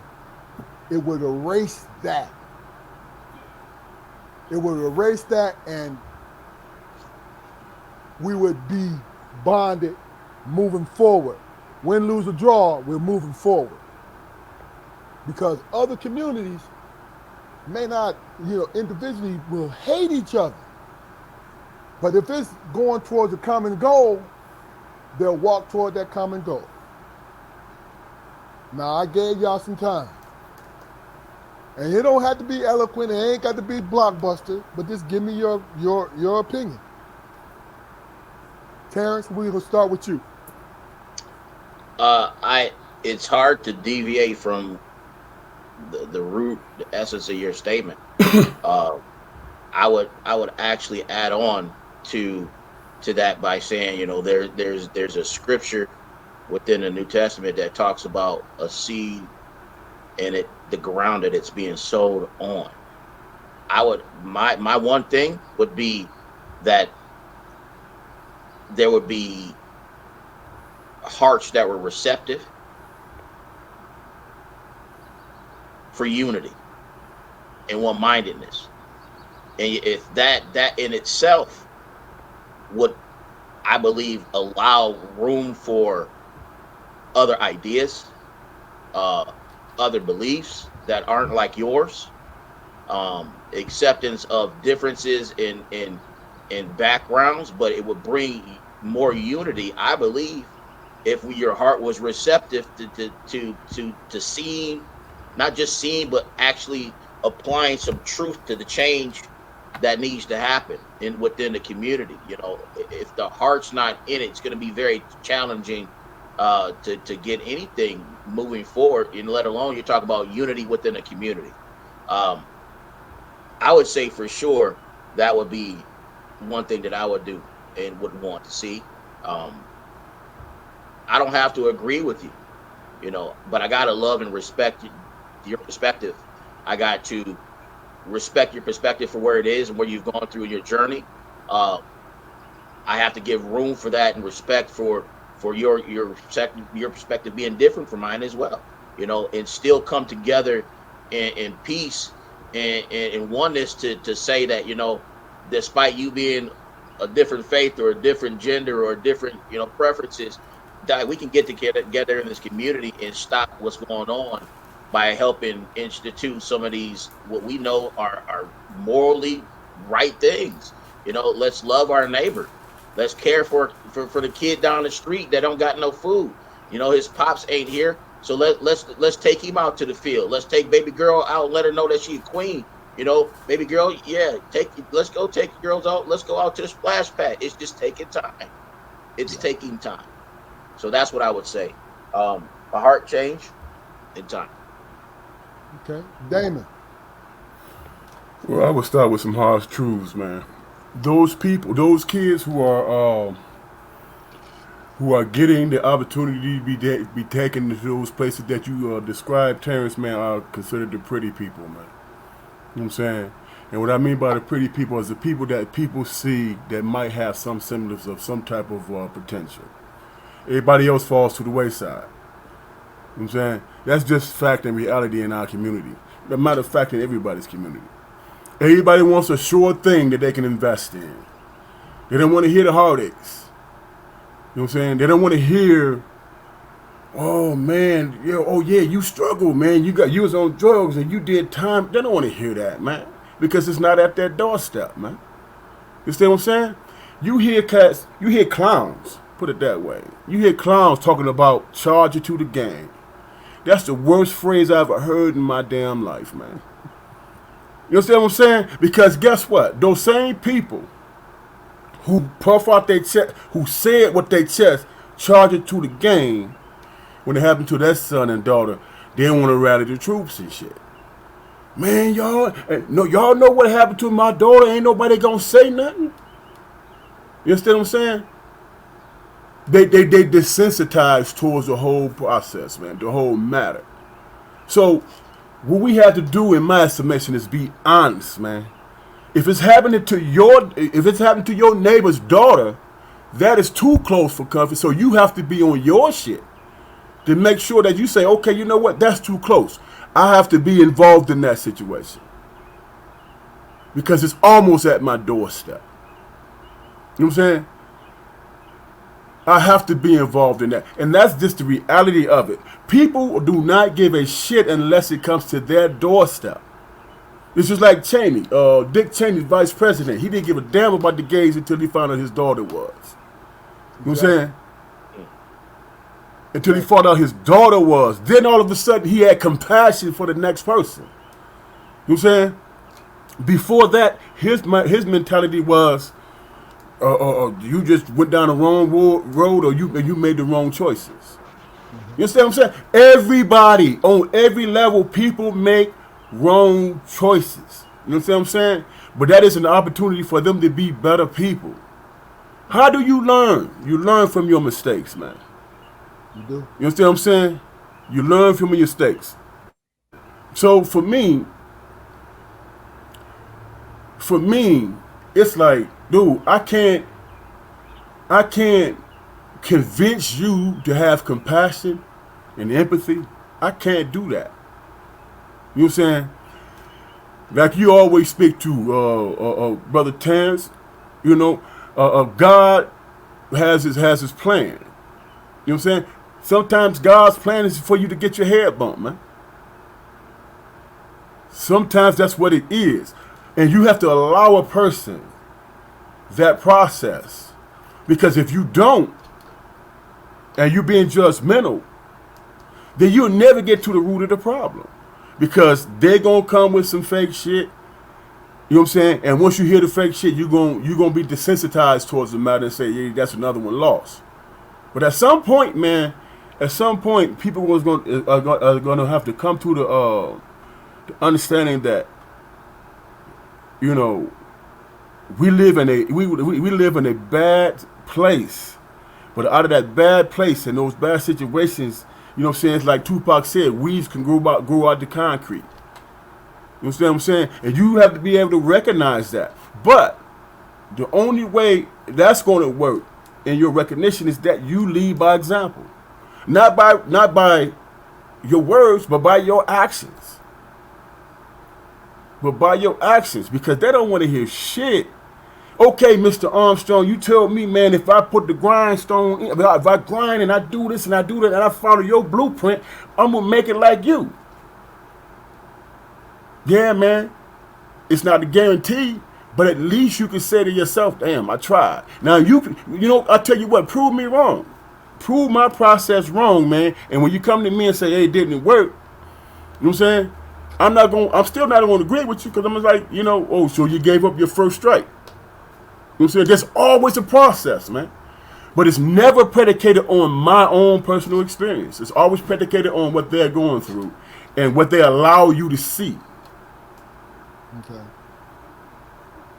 S1: it would erase that. It would erase that, and we would be bonded moving forward. Win, lose, or draw, we're moving forward. Because other communities may not, individually will hate each other. But if it's going towards a common goal, they'll walk toward that common goal. Now, I gave y'all some time. And it don't have to be eloquent, it ain't got to be blockbuster, but just give me your opinion. Terrance, we're gonna start with you.
S4: It's hard to deviate from the root, the essence of your statement. I would actually add on to that by saying, there's a scripture within the New Testament that talks about a seed and the ground that it's being sowed on. My one thing would be that there would be hearts that were receptive for unity and one-mindedness. And if that in itself would, I believe, allow room for other ideas, other beliefs that aren't like yours, acceptance of differences in backgrounds, but it would bring more unity, I believe, if your heart was receptive to seeing, not just seeing, but actually applying some truth to the change that needs to happen within the community. If the heart's not in it, it's going to be very challenging to get anything moving forward, and let alone you talk about unity within a community. I would say for sure that would be one thing that I would do and would want to see. I don't have to agree with you, but I gotta love and respect your perspective. I got to respect your perspective for where it is and where you've gone through in your journey. I have to give room for that and respect for your perspective being different from mine as well. And still come together in peace and oneness to say that, despite you being a different faith or a different gender or different preferences, that we can get together in this community and stop what's going on by helping institute some of these what we know are morally right things. Let's love our neighbor. Let's care for the kid down the street that don't got no food. His pops ain't here, so let's take him out to the field. Let's take baby girl out and let her know that she's a queen. Baby girl, yeah, let's go take girls out. Let's go out to the splash pad. It's just taking time. It's taking time. So that's what I would say. A heart change in time.
S1: Okay, Damon.
S3: Well, I would start with some harsh truths, man. those people, those kids who are getting the opportunity to be taken to those places that you described, Terrance, man, are considered the pretty people, man. You know what I'm saying? And what I mean by the pretty people is the people that people see that might have some semblance of some type of potential. Everybody else falls to the wayside. You know what I'm saying? That's just fact and reality in our community. A matter of fact, in everybody's community. Everybody wants a sure thing that they can invest in. They don't want to hear the heartaches. You know what I'm saying? They don't want to hear, oh man, oh yeah, you struggled, man. You was on drugs and you did time. They don't want to hear that, man. Because it's not at their doorstep, man. You see what I'm saying? You hear clowns, put it that way. You hear clowns talking about charge you to the game. That's the worst phrase I ever heard in my damn life, man. You understand what I'm saying? Because guess what? Those same people who puff out their chest, who said what they chest, charge it to the game, when it happened to their son and daughter, they want to rally the troops and shit. Man, y'all know what happened to my daughter. Ain't nobody gonna say nothing. You understand what I'm saying? They desensitized towards the whole process, man, the whole matter. So what we have to do, in my estimation, is be honest, man. If it's happening to your neighbor's daughter, that is too close for comfort. So you have to be on your shit to make sure that you say, okay, you know what, that's too close. I have to be involved in that situation because it's almost at my doorstep. You know what I'm saying? I have to be involved in that. And that's just the reality of it. People do not give a shit unless it comes to their doorstep. It's just like Cheney, Dick Cheney, vice president. He didn't give a damn about the gays until he found out his daughter was. You know what I'm saying? Until he found out his daughter was. Then all of a sudden he had compassion for the next person. You know what I'm saying? Before that, his mentality was, you just went down the wrong road, or you made the wrong choices. You understand what I'm saying? Everybody, on every level, people make wrong choices. You understand what I'm saying? But that is an opportunity for them to be better people. How do you learn? You learn from your mistakes, man.
S1: You do.
S3: You understand what I'm saying? You learn from your mistakes. So for me, it's like, dude, I can't convince you to have compassion and empathy. I can't do that. You know what I'm saying? Like you always speak to Brother Terrance, you know, God has his plan. You know what I'm saying? Sometimes God's plan is for you to get your head bumped, man. Sometimes that's what it is. And you have to allow a person that process. Because if you don't, and you're being judgmental, then you'll never get to the root of the problem. Because they're going to come with some fake shit. You know what I'm saying? And once you hear the fake shit, you're gonna be desensitized towards the matter and say, yeah, that's another one lost. But at some point, man, people are going to have to come to the understanding that, you know, we live in a bad place. But out of that bad place and those bad situations, you know what I'm saying? It's like Tupac said, weeds can grow out the concrete. You understand what I'm saying? And you have to be able to recognize that. But the only way that's going to work in your recognition is that you lead by example. Not by your words, but by your actions. Because they don't want to hear shit. Okay, Mr. Armstrong, you tell me, man, if I put the grindstone in, if I grind and I do this and I do that and I follow your blueprint, I'm going to make it like you. Yeah, man, it's not a guarantee, but at least you can say to yourself, damn, I tried. Now, you know, I tell you what, prove me wrong. Prove my process wrong, man. And when you come to me and say, hey, it didn't work, you know what I'm saying? I'm still not going to agree with you because I'm like, you know, oh, so you gave up your first strike. You know what I'm saying? There's always a process, man. But it's never predicated on my own personal experience. It's always predicated on what they're going through and what they allow you to see.
S1: Okay.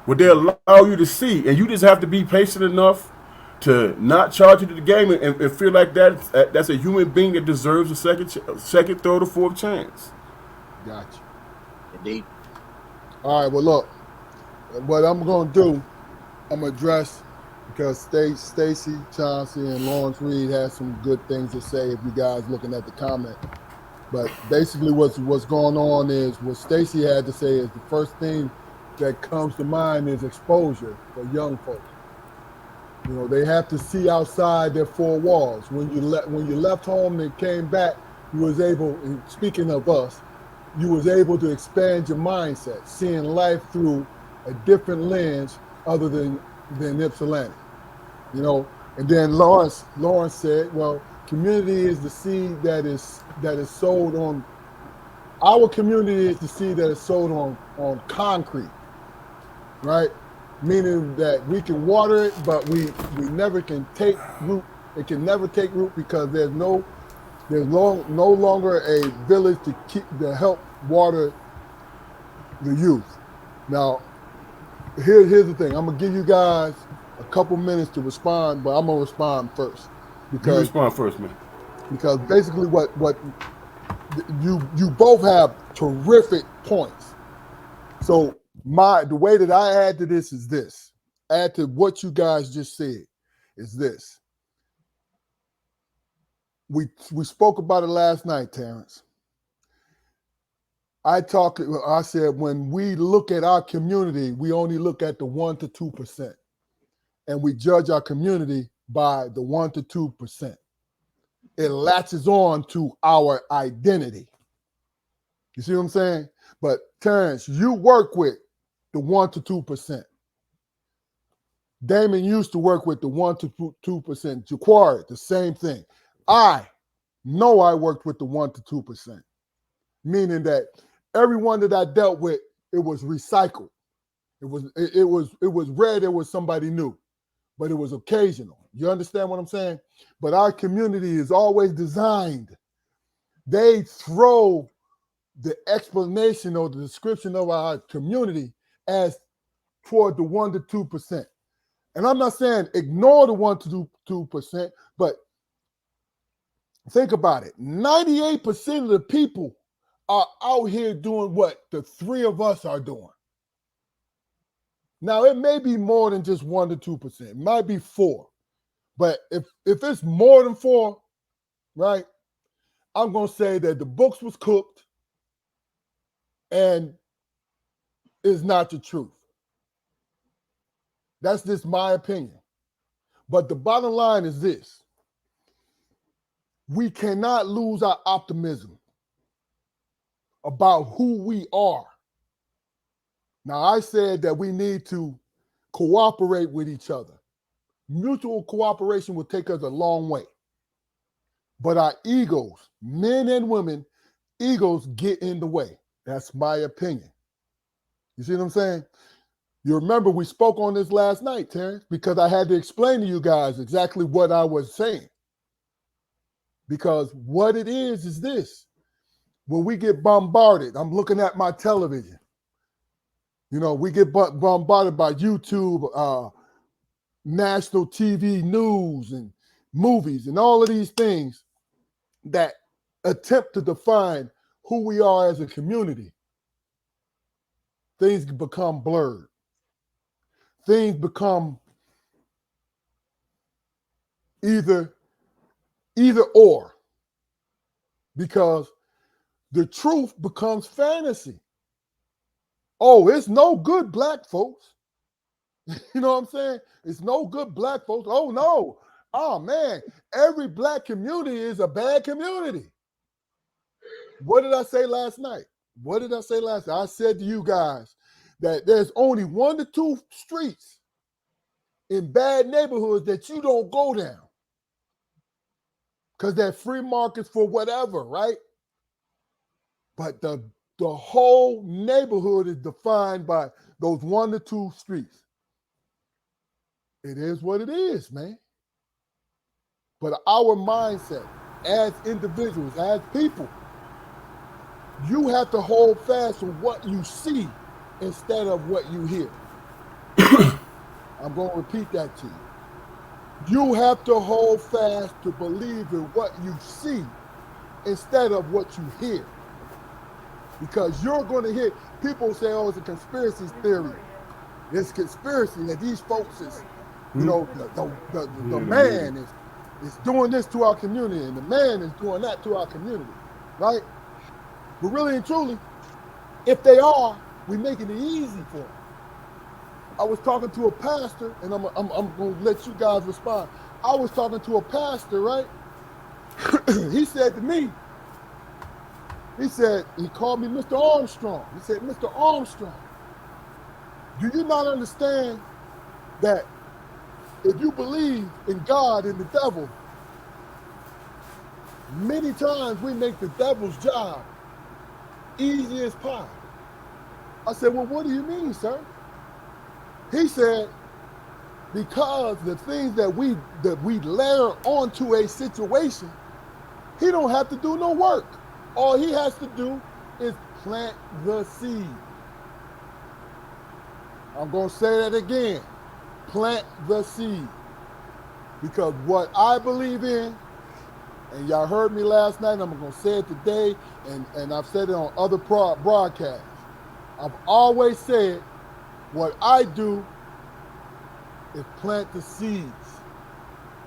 S3: what they allow you to see, and you just have to be patient enough to not charge into the game and feel like that's a human being that deserves a second, third, or fourth chance.
S1: Gotcha.
S4: Indeed.
S1: All right. Well, look, what I'm gonna do, I'm gonna address because Stacy, Chauncey, and Lawrence Reed had some good things to say. If you guys looking at the comment, but basically what's going on is what Stacy had to say is the first thing that comes to mind is exposure for young folks. You know, they have to see outside their four walls. When you left home and came back, you was able. And speaking of us, you was able to expand your mindset, seeing life through a different lens other than Ypsilanti. You know, and then Lawrence said, "Well, community is the seed that is sold on. Our community is the seed that is sold on concrete, right? Meaning that we can water it, but we never can take root. It can never take root because no longer a village to help water the youth. Now, here's the thing. I'm gonna give you guys a couple minutes to respond, but I'm gonna respond first
S3: You
S1: because
S3: respond first, man.
S1: basically what you both have terrific points. So the way that I add to this is this. Add to what you guys just said is this. We spoke about it last night, Terrance. I said when we look at our community, we only look at the 1 to 2%. And we judge our community by the 1 to 2%. It latches on to our identity. You see what I'm saying? But Terrance, you work with the 1 to 2%. Damon used to work with the 1 to 2%. Jaquari, the same thing. I know I worked with the 1 to 2%, meaning that everyone that I dealt with, it was recycled. It was rare there was somebody new, but it was occasional. You understand what I'm saying? But our community is always designed. They throw the explanation or the description of our community as toward the 1 to 2%. And I'm not saying ignore the 1 to 2%, but think about it. 98% of the people are out here doing what the three of us are doing. Now, it may be more than just 1 to 2%. It might be 4. But if it's more than 4, right, I'm going to say that the books was cooked and is not the truth. That's just my opinion. But the bottom line is this. We cannot lose our optimism about who we are. Now, I said that we need to cooperate with each other. Mutual cooperation will take us a long way. But our egos, men and women, egos get in the way. That's my opinion. You see what I'm saying? You remember we spoke on this last night, Terrance, because I had to explain to you guys exactly what I was saying. Because what it is this. When we get bombarded, I'm looking at my television. You know, we get bombarded by YouTube, national TV news and movies and all of these things that attempt to define who we are as a community. Things become blurred. Things become either or, because the truth becomes fantasy. Oh, it's no good, black folks. You know what I'm saying? It's no good, black folks. Oh, no. Oh, man. Every black community is a bad community. What did I say last night? I said to you guys that there's only 1 to 2 streets in bad neighborhoods that you don't go down because they're free markets for whatever, right? But the whole neighborhood is defined by those 1 to 2 streets. It is what it is, man. But our mindset as individuals, as people, you have to hold fast to what you see instead of what you hear. I'm going to repeat that to you. You have to hold fast to believe in what you see instead of what you hear. Because you're going to hear people say, oh, it's a conspiracy theory. It's conspiracy that these folks is, you know, the man is doing this to our community and the man is doing that to our community, right? But really and truly, if they are, we're making it easy for them. I was talking to a pastor, and I'm going to let you guys respond. I was talking to a pastor, right? He said to me, he called me Mr. Armstrong. He said, Mr. Armstrong, do you not understand that if you believe in God and the devil, many times we make the devil's job easy as pie? I said, well, what do you mean, sir? He said, because the things that we layer onto a situation, he don't have to do no work. All he has to do is plant the seed. I'm going to say that again. Plant the seed. Because what I believe in, and y'all heard me last night, and I'm going to say it today, and I've said it on other broadcasts. I've always said what I do is plant the seeds.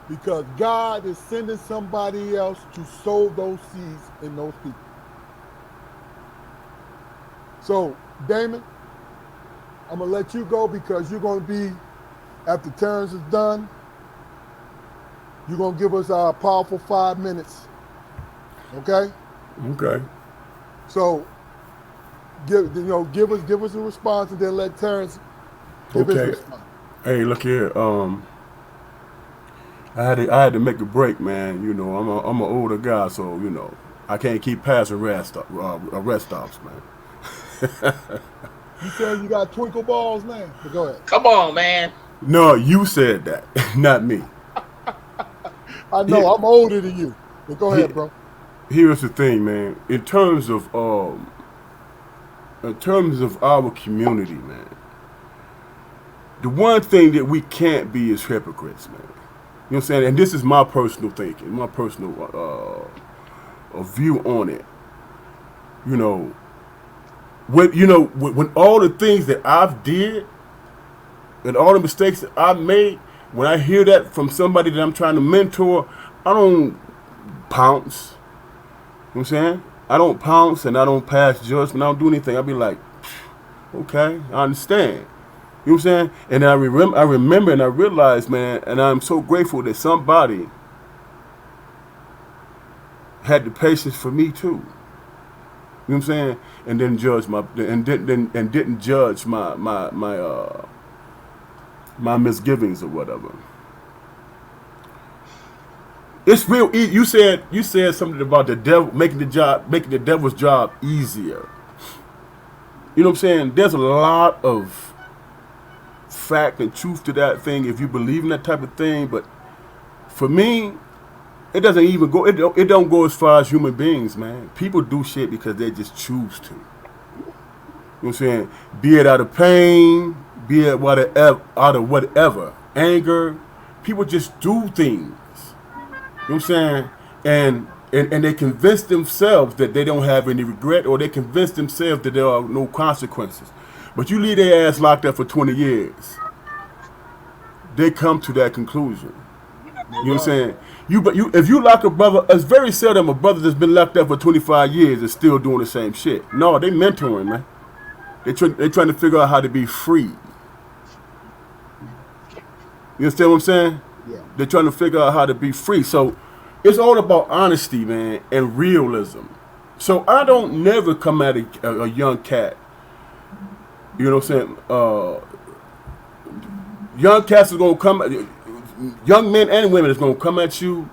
S1: Because God is sending somebody else to sow those seeds in those people. So, Damon, I'm going to let you go because you're going to be, after Terrance is done, you're going to give us our powerful 5 minutes. Okay?
S3: Okay.
S1: So, give us a response and then let Terrance give his response.
S3: Hey, look here. I had to make a break, man. You know, I'm an older guy, so you know I can't keep passing arrest stops, man.
S1: You said you got twinkle balls, man. But go ahead.
S4: Come on, man.
S3: No, you said that, not me.
S1: I know I'm older than you, but go ahead, bro.
S3: Here's the thing, man. In terms of our community, man, the one thing that we can't be is hypocrites, man. You know what I'm saying? And this is my personal thinking, my personal view on it. You know, when all the things that I've did and all the mistakes that I've made, when I hear that from somebody that I'm trying to mentor, I don't pounce. You know what I'm saying? I don't pounce and I don't pass judgment. I don't do anything. I'll be like, okay, I understand. You know what I'm saying? And I remember and I realized, man, and I'm so grateful that somebody had the patience for me too. You know what I'm saying? And didn't judge didn't judge my misgivings or whatever. It's real easy. You said something about the devil making the devil's job easier. You know what I'm saying? There's a lot of fact and truth to that thing if you believe in that type of thing, but for me, it doesn't even go. It don't go as far as human beings, man. People do shit because they just choose to. You know what I'm saying? Be it out of pain, be it out of whatever, anger. People just do things. You know what I'm saying? And they convince themselves that they don't have any regret, or they convince themselves that there are no consequences. But you leave their ass locked up for 20 years. They come to that conclusion. You know what I'm saying? If you lock a brother, it's very seldom a brother that's been locked up for 25 years is still doing the same shit. No, they mentoring, man. They trying to figure out how to be free. You understand what I'm saying?
S1: Yeah.
S3: They're trying to figure out how to be free. So it's all about honesty, man, and realism. So I don't never come at a young cat. You know what I'm saying? Young cats are gonna come. Young men and women is gonna come at you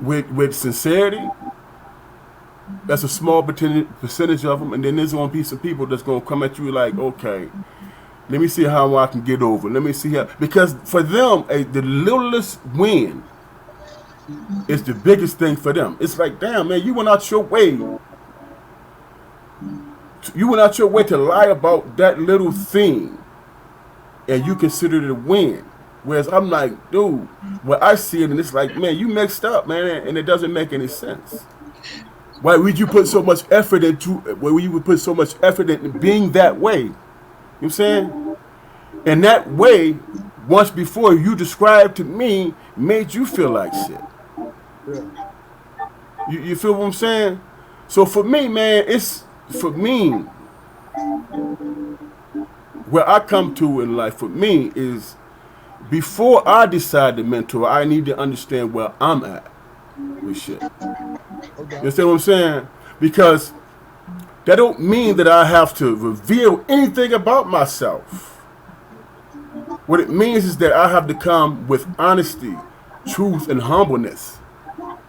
S3: with sincerity. That's a small percentage of them, and then there's gonna be some people that's gonna come at you like, okay, let me see how I can get over. Let me see how, because for them, the littlest win is the biggest thing for them. It's like, damn, man, you went out your way. You went out your way to lie about that little thing. and you consider it a win. Whereas I'm like, dude, well, I see it and it's like, man, you mixed up, man, and it doesn't make any sense. Why would you put so much effort into? Why would you put so much effort into being that way? You know what I'm saying? And that way, once before you described to me, made you feel like shit.
S1: Yeah.
S3: You feel what I'm saying? So for me, man, it's for me. Where I come to in life for me is before I decide to mentor, I need to understand where I'm at with shit.
S1: Okay.
S3: You understand what I'm saying? Because that don't mean that I have to reveal anything about myself. What it means is that I have to come with honesty, truth, and humbleness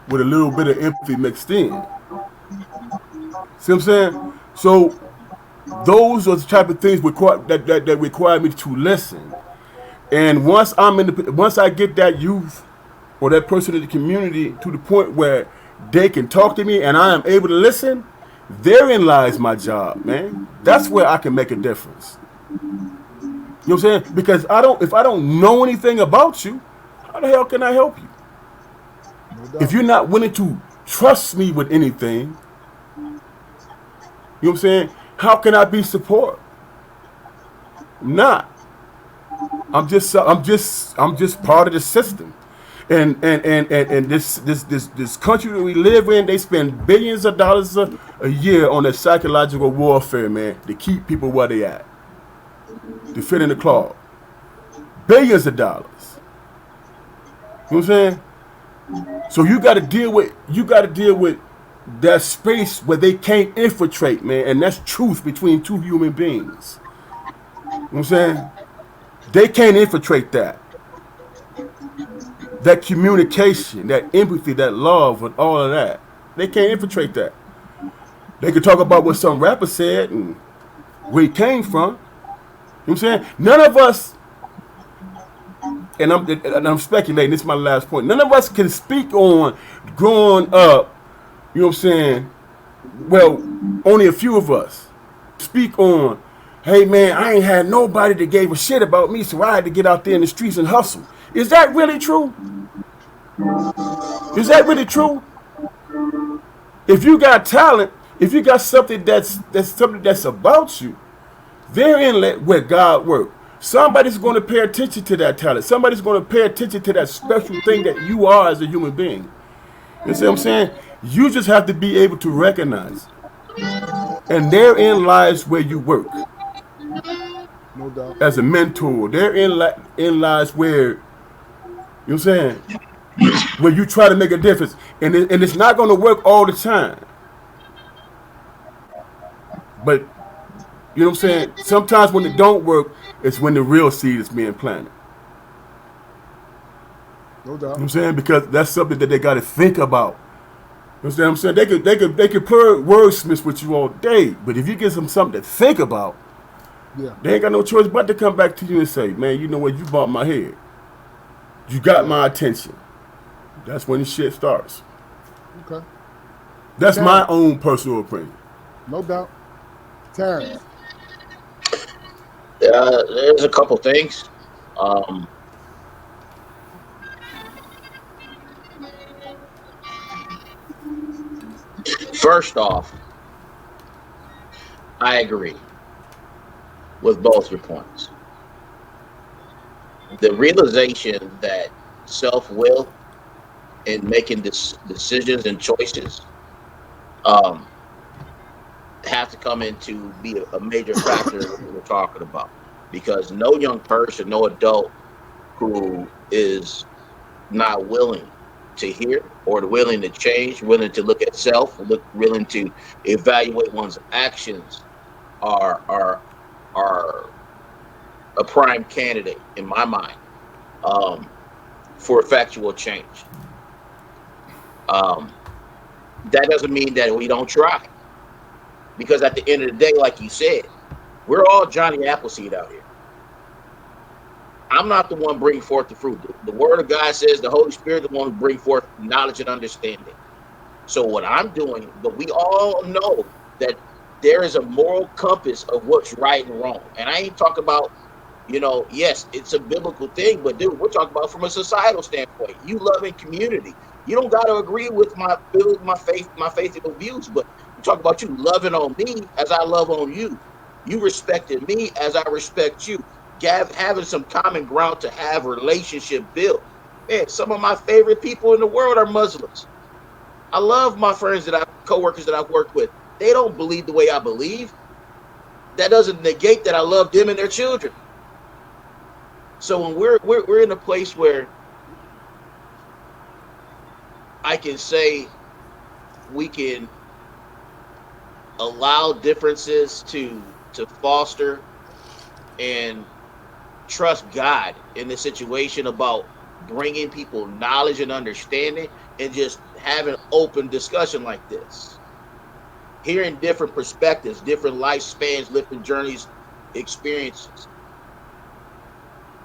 S3: with a little bit of empathy mixed in. See what I'm saying? So those are the type of things that require me to listen. And once I get that youth or that person in the community to the point where they can talk to me and I am able to listen, therein lies my job, man. That's where I can make a difference. You know what I'm saying? Because if I don't know anything about you, how the hell can I help you?
S1: No doubt.
S3: If you're not willing to trust me with anything, you know what I'm saying? How can I be support? I'm not. I'm just part of the system. And this country that we live in, they spend billions of dollars a year on that psychological warfare, man, to keep people where they at. To fit in the claw. Billions of dollars. You know what I'm saying? So you gotta deal with that space where they can't infiltrate, man, and that's truth between two human beings. You know what I'm saying? They can't infiltrate that. That communication, that empathy, that love, and all of that. They can't infiltrate that. They could talk about what some rapper said and where he came from. You know what I'm saying? None of us, and I'm speculating, this is my last point. None of us can speak on growing up, you know what I'm saying? Well, only a few of us speak on, hey man, I ain't had nobody that gave a shit about me, so I had to get out there in the streets and hustle. Is that really true? Is that really true? If you got talent, if you got something that's about you, therein where God works. Somebody's going to pay attention to that talent. Somebody's going to pay attention to that special thing that you are as a human being. You see what I'm saying? You just have to be able to recognize it. And therein lies where you work.
S1: No doubt.
S3: As a mentor, therein lies where, you know what I'm saying, where you try to make a difference. And it's not going to work all the time. But, you know what I'm saying, sometimes when it don't work, it's when the real seed is being planted.
S1: No doubt.
S3: You know what I'm saying? Because that's something that they got to think about. You know what I'm saying? They could play wordsmiths with you all day, but if you give them something to think about,
S1: Yeah.
S3: they ain't got no choice but to come back to you and say, man, you know what, you bumped my head. You got my attention. That's when the shit starts.
S1: Okay.
S3: That's my own personal opinion.
S1: No doubt. Terrance.
S4: There's a couple things. First off, I agree with both your points. The realization that self-will and making decisions and choices have to come into be a major factor in what we're talking about, because no young person, no adult who is not willing to hear or willing to change, willing to look at self, willing to evaluate one's actions are a prime candidate in my mind for effectual change. That doesn't mean that we don't try, because at the end of the day, like you said, we're all Johnny Appleseed out here. I'm not the one bringing forth the fruit. The Word of God says the Holy Spirit is the one who brings forth knowledge and understanding. So what I'm doing, but we all know that there is a moral compass of what's right and wrong. And I ain't talking about, Yes, it's a biblical thing, but dude, we're talking about from a societal standpoint. You love in community. You don't got to agree with my faithful views, but we talk about you loving on me as I love on you. You respecting me as I respect you. Having some common ground to have relationship built. Man, some of my favorite people in the world are Muslims. I love my friends coworkers that I've worked with. They don't believe the way I believe. That doesn't negate that I love them and their children. So when we're in a place where I can say we can allow differences to foster and trust God in the situation about bringing people knowledge and understanding and just having open discussion like this, hearing different perspectives, different lifespans, different journeys, experiences,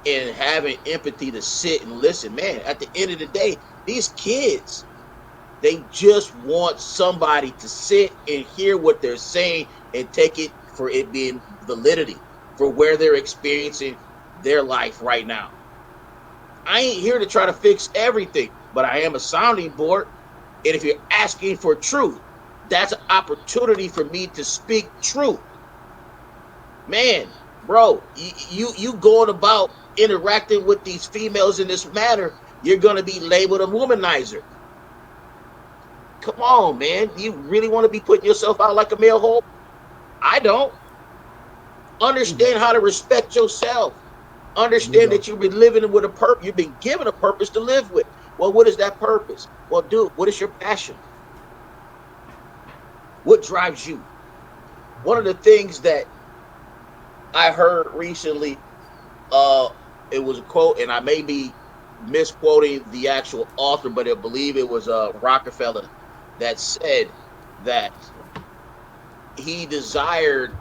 S4: and having empathy to sit and listen. Man, at the end of the day, these kids, they just want somebody to sit and hear what they're saying and take it for it being validity for where they're experiencing their life right now. I ain't here to try to fix everything, but I am a sounding board. And if you're asking for truth, that's an opportunity for me to speak truth. Man, bro, you going about interacting with these females in this manner, you're gonna be labeled a womanizer. Come on, man. You really want to be putting yourself out like a male hope? I don't. Understand how to respect yourself. Understand
S1: Bingo.
S4: that you've been living with a purpose. You've been given a purpose to live with. Well, what is that purpose? Well, dude, what is your passion? What drives you? One of the things that I heard recently, uh, it was a quote, and I may be misquoting the actual author, but I believe it was Rockefeller that said that he desired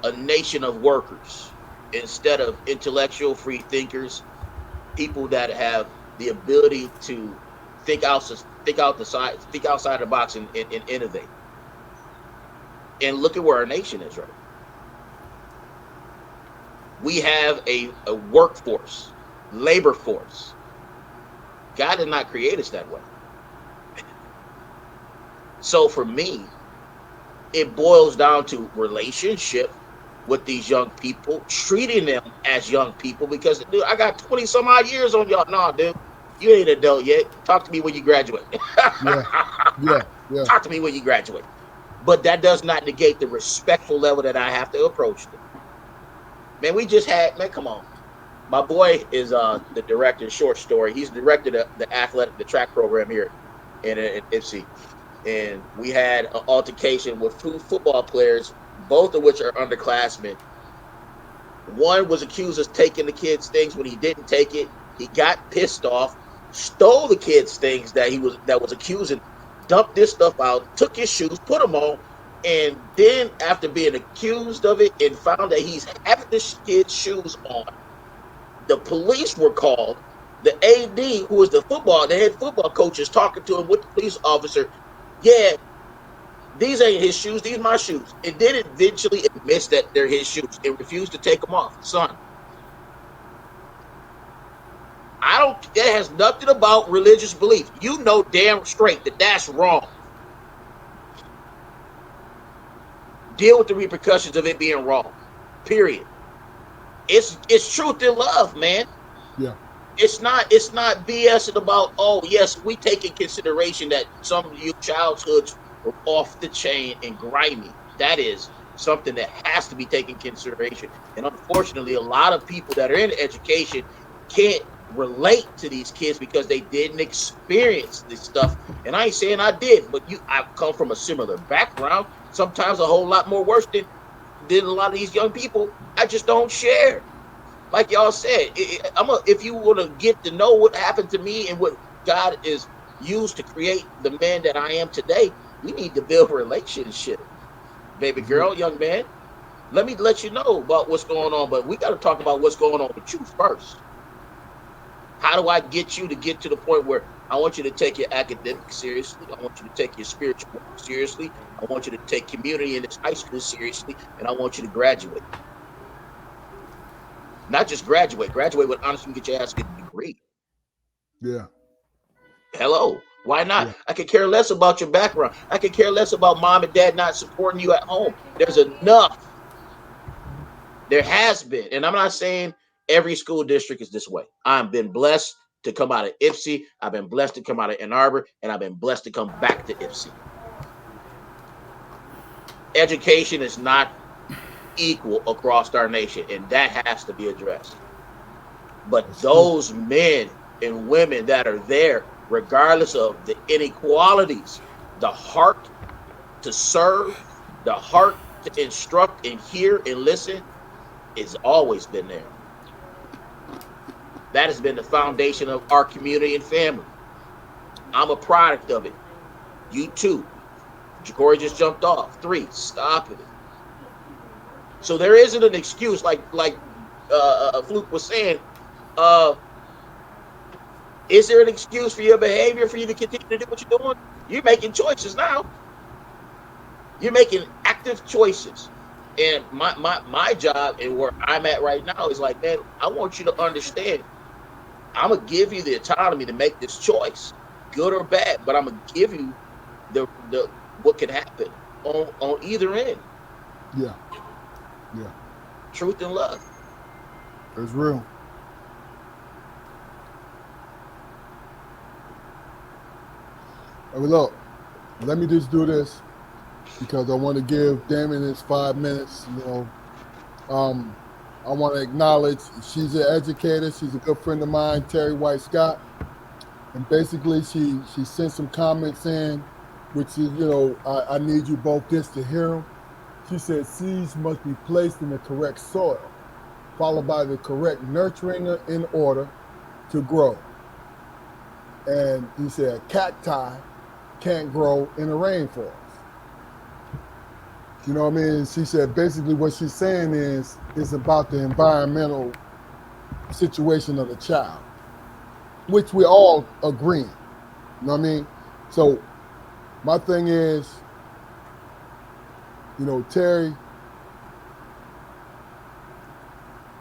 S4: a nation of workers instead of intellectual free thinkers, people that have the ability to think outside the box and innovate. And look at where our nation is right. We have a workforce, labor force. God did not create us that way. So for me, it boils down to relationship with these young people, treating them as young people because dude, I got 20 some odd years on y'all. Nah, dude, you ain't an adult yet. Talk to me when you graduate.
S1: Yeah. Yeah. Yeah.
S4: Talk to me when you graduate. But that does not negate the respectful level that I have to approach them. Man, we just had, man, come on. My boy is the director of short story. He's directed the track program here in Ipsy. And we had an altercation with two football players, both of which are underclassmen. One was accused of taking the kid's things when he didn't take it. He got pissed off, stole the kid's things that was accusing, dumped this stuff out, took his shoes, put them on, and then after being accused of it and found that he's having this kid's shoes on, the police were called. The AD, who was the head football coach, is talking to him with the police officer. Yeah, these ain't his shoes. These are my shoes. And then eventually admits that they're his shoes and refused to take them off. Son, I don't. That has nothing about religious belief. You know damn straight that that's wrong. Deal with the repercussions of it being wrong. Period. It's truth and love, man.
S1: Yeah.
S4: It's not BSing about, oh yes, we take in consideration that some of your childhoods were off the chain and grimy. That is something that has to be taken consideration. And unfortunately, a lot of people that are in education can't relate to these kids because they didn't experience this stuff. And I ain't saying I did, but I've come from a similar background, sometimes a whole lot more worse than a lot of these young people. I just don't share like y'all said, if you want to get to know what happened to me and what God is used to create the man that I am today, we need to build a relationship, baby girl, young man. Let me let you know about what's going on, but we got to talk about what's going on with you first. How do I get you to get to the point where I want you to take your academics seriously? I want you to take your spiritual work seriously. I want you to take community in this high school seriously, and I want you to graduate. Not just graduate. Graduate with honors and get your ass a degree.
S1: Yeah.
S4: Hello. Why not?
S1: Yeah.
S4: I could care less about your background. I could care less about mom and dad not supporting you at home. There's enough. There has been. And I'm not saying every school district is this way. I've been blessed to come out of IPSI. I've been blessed to come out of Ann Arbor. And I've been blessed to come back to IPSI. Education is not equal across our nation. And that has to be addressed. But
S1: That's true.
S4: those men and women that are there, regardless of the inequalities, the heart to serve, the heart to instruct and hear and listen, it's always been there. That has been the foundation of our community and family. I'm a product of it. You too. Jaquari just jumped off. 3, stop it. So there isn't an excuse like Fluke was saying. Is there an excuse for your behavior for you to continue to do what you're doing? You're making choices now. You're making active choices. And my job and where I'm at right now is like, man, I want you to understand. I'm gonna give you the autonomy to make this choice, good or bad, but I'm gonna give you the what can happen on either end.
S1: Yeah. Yeah.
S4: Truth and love.
S1: It's real. I mean, look, let me just do this because I want to give Damon his 5 minutes. I want to acknowledge she's an educator. She's a good friend of mine, Terry White Scott. And basically, she sent some comments in, which is, I need you both just to hear them. She said seeds must be placed in the correct soil, followed by the correct nurturing in order to grow. And he said cacti can't grow in a rainforest. You know what I mean? She said basically what she's saying is about the environmental situation of the child, which we all agree. You know what I mean? So my thing is, Terry,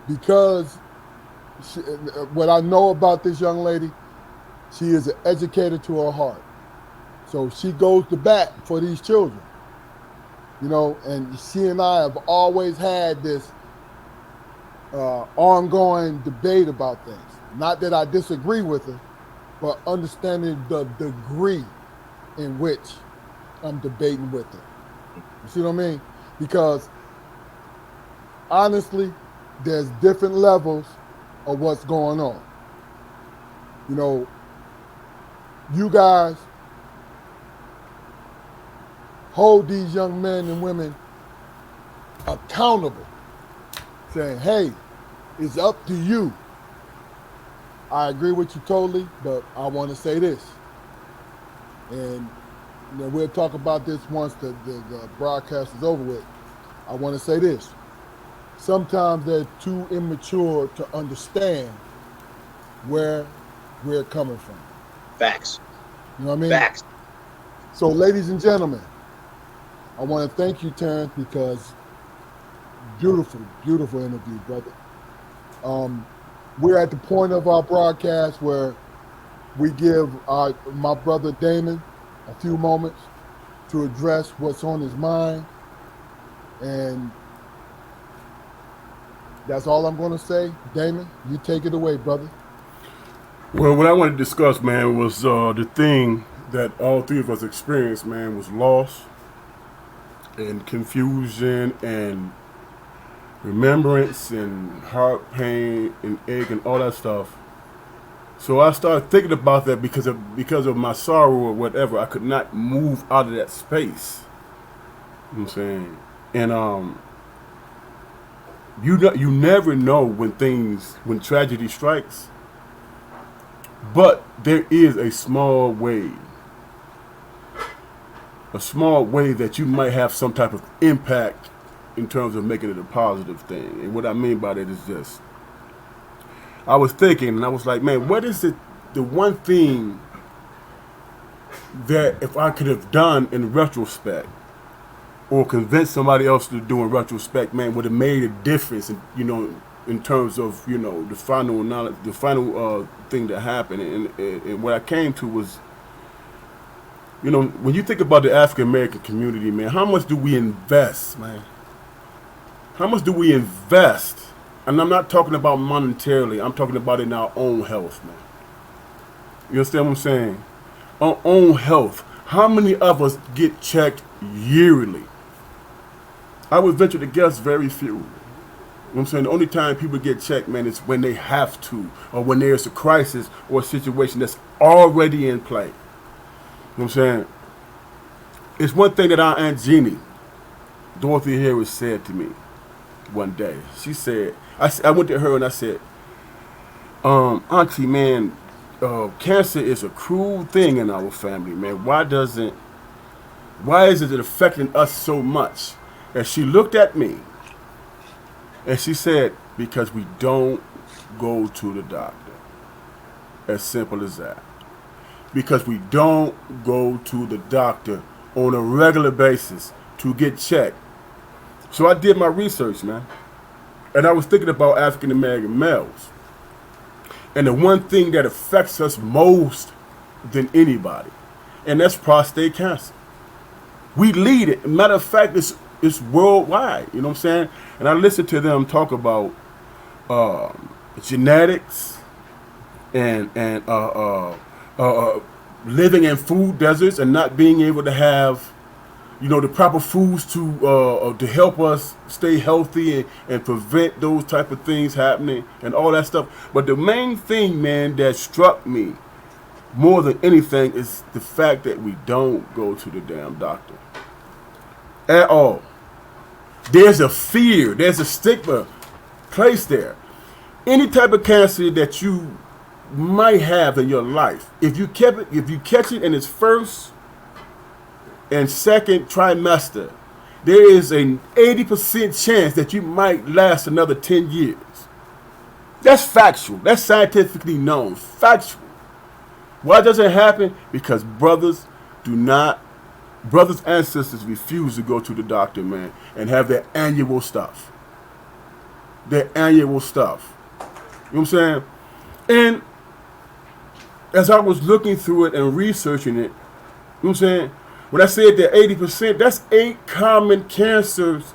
S1: because what I know about this young lady, she is an educator to her heart. So she goes to bat for these children. And she and I have always had this ongoing debate about things. Not that I disagree with her, but understanding the degree in which I'm debating with her. You see what I mean? Because honestly, there's different levels of what's going on. You guys hold these young men and women accountable, saying, hey, it's up to you. I agree with you totally, but I want to say this. And we'll talk about this once the broadcast is over with. I want to say this. Sometimes they're too immature to understand where we're coming from.
S4: Facts.
S1: You know what I mean?
S4: Facts.
S1: So, ladies and gentlemen, I want to thank you, Terrance, because beautiful, beautiful interview, brother. We're at the point of our broadcast where we give my brother Damon a few moments to address what's on his mind. And that's all I'm going to say. Damon, you take it away, brother.
S3: Well, what I wanted to discuss, man, was the thing that all three of us experienced, man, was loss and confusion and remembrance and heart pain and ache and all that stuff. So I started thinking about that because of my sorrow or whatever. I could not move out of that space. You know what I'm saying? And you never know when tragedy strikes. But there is a small way that you might have some type of impact in terms of making it a positive thing. And what I mean by that is this. I was thinking, and I was like, man, what is it, the one thing that if I could have done in retrospect or convinced somebody else to do in retrospect, man, would have made a difference, in terms of, you know, the final knowledge, the final thing that happened, and what I came to was, you know, when you think about the African American community, man, how much do we invest, man? How much do we invest? And I'm not talking about monetarily. I'm talking about in our own health, man. You understand what I'm saying? Our own health. How many of us get checked yearly? I would venture to guess very few. You know what I'm saying? The only time people get checked, man, is when they have to, or when there's a crisis or a situation that's already in play. You know what I'm saying? It's one thing that our Aunt Jeannie, Dorothy Harris, said to me one day. She said, I went to her and I said, Auntie, man, cancer is a cruel thing in our family, man. Why is it affecting us so much? And she looked at me and she said, because we don't go to the doctor. As simple as that. Because we don't go to the doctor on a regular basis to get checked. So I did my research, man. And I was thinking about African American males. And the one thing that affects us most than anybody, and that's prostate cancer. We lead it. Matter of fact, it's worldwide. You know what I'm saying? And I listened to them talk about genetics and living in food deserts and not being able to have, you know, the proper foods to help us stay healthy and prevent those type of things happening and all that stuff. But the main thing, man, that struck me more than anything is the fact that we don't go to the damn doctor at all. There's a fear, there's a stigma placed there. Any type of cancer that you might have in your life, if you catch it in its first and second trimester, there is an 80% chance that you might last another 10 years. That's factual. That's scientifically known. Factual. Why does it happen? Because brothers and sisters refuse to go to the doctor, man, and have their annual stuff. Their annual stuff. You know what I'm saying? And as I was looking through it and researching it, you know what I'm saying? When I said that 80%, that's 8 common cancers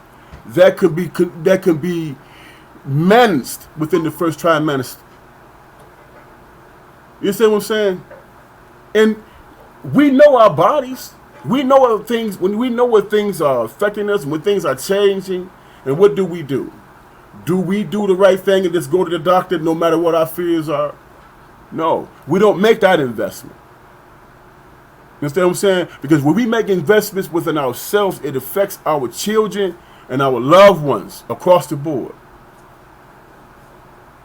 S3: that can be managed within the first trimester. You see what I'm saying? And we know our bodies. We know what things, when we know what things are affecting us, when things are changing, and what do? Do we do the right thing and just go to the doctor no matter what our fears are? No, we don't make that investment. You understand what I'm saying? Because when we make investments within ourselves, it affects our children and our loved ones across the board.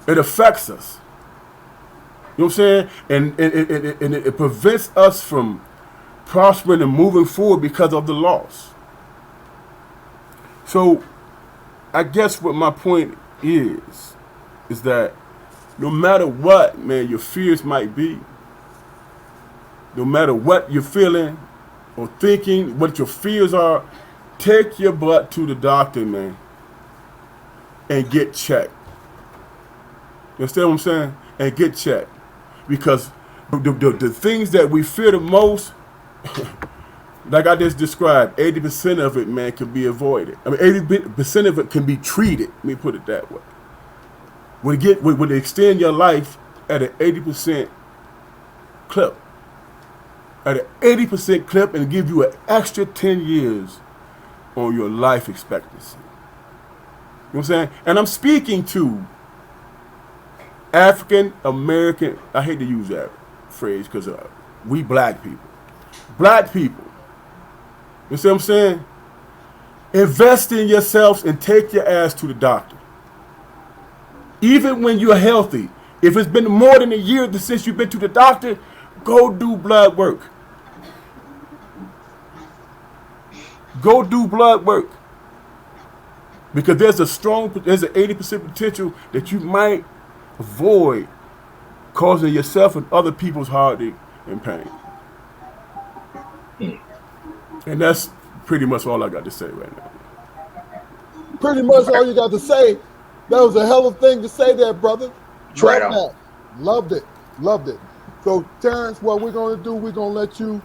S3: It affects us. You know what I'm saying? And it prevents us from prospering and moving forward because of the loss. So I guess what my point is that no matter what, man, your fears might be, no matter what you're feeling or thinking, what your fears are, take your butt to the doctor, man, and get checked. You understand what I'm saying? And get checked. Because the things that we fear the most, like I just described, 80% of it, man, can be avoided. I mean, 80% of it can be treated. Let me put it that way. When they extend your life at an 80% clip, at an 80% clip, and give you an extra 10 years on your life expectancy. You know what I'm saying? And I'm speaking to African American, I hate to use that phrase because we black people. Black people. You see what I'm saying? Invest in yourselves and take your ass to the doctor. Even when you're healthy. If it's been more than a year since you've been to the doctor, go do blood work. Go do blood work. Because there's an 80% potential that you might avoid causing yourself and other people's heartache and pain. And that's pretty much all I got to say right now.
S1: Pretty much all you got to say. That was a hell of a thing to say there, brother.
S4: That's right
S1: Love
S4: on.
S1: that. Loved it. Loved it. So, Terrance, what we're going to do, we're going to let you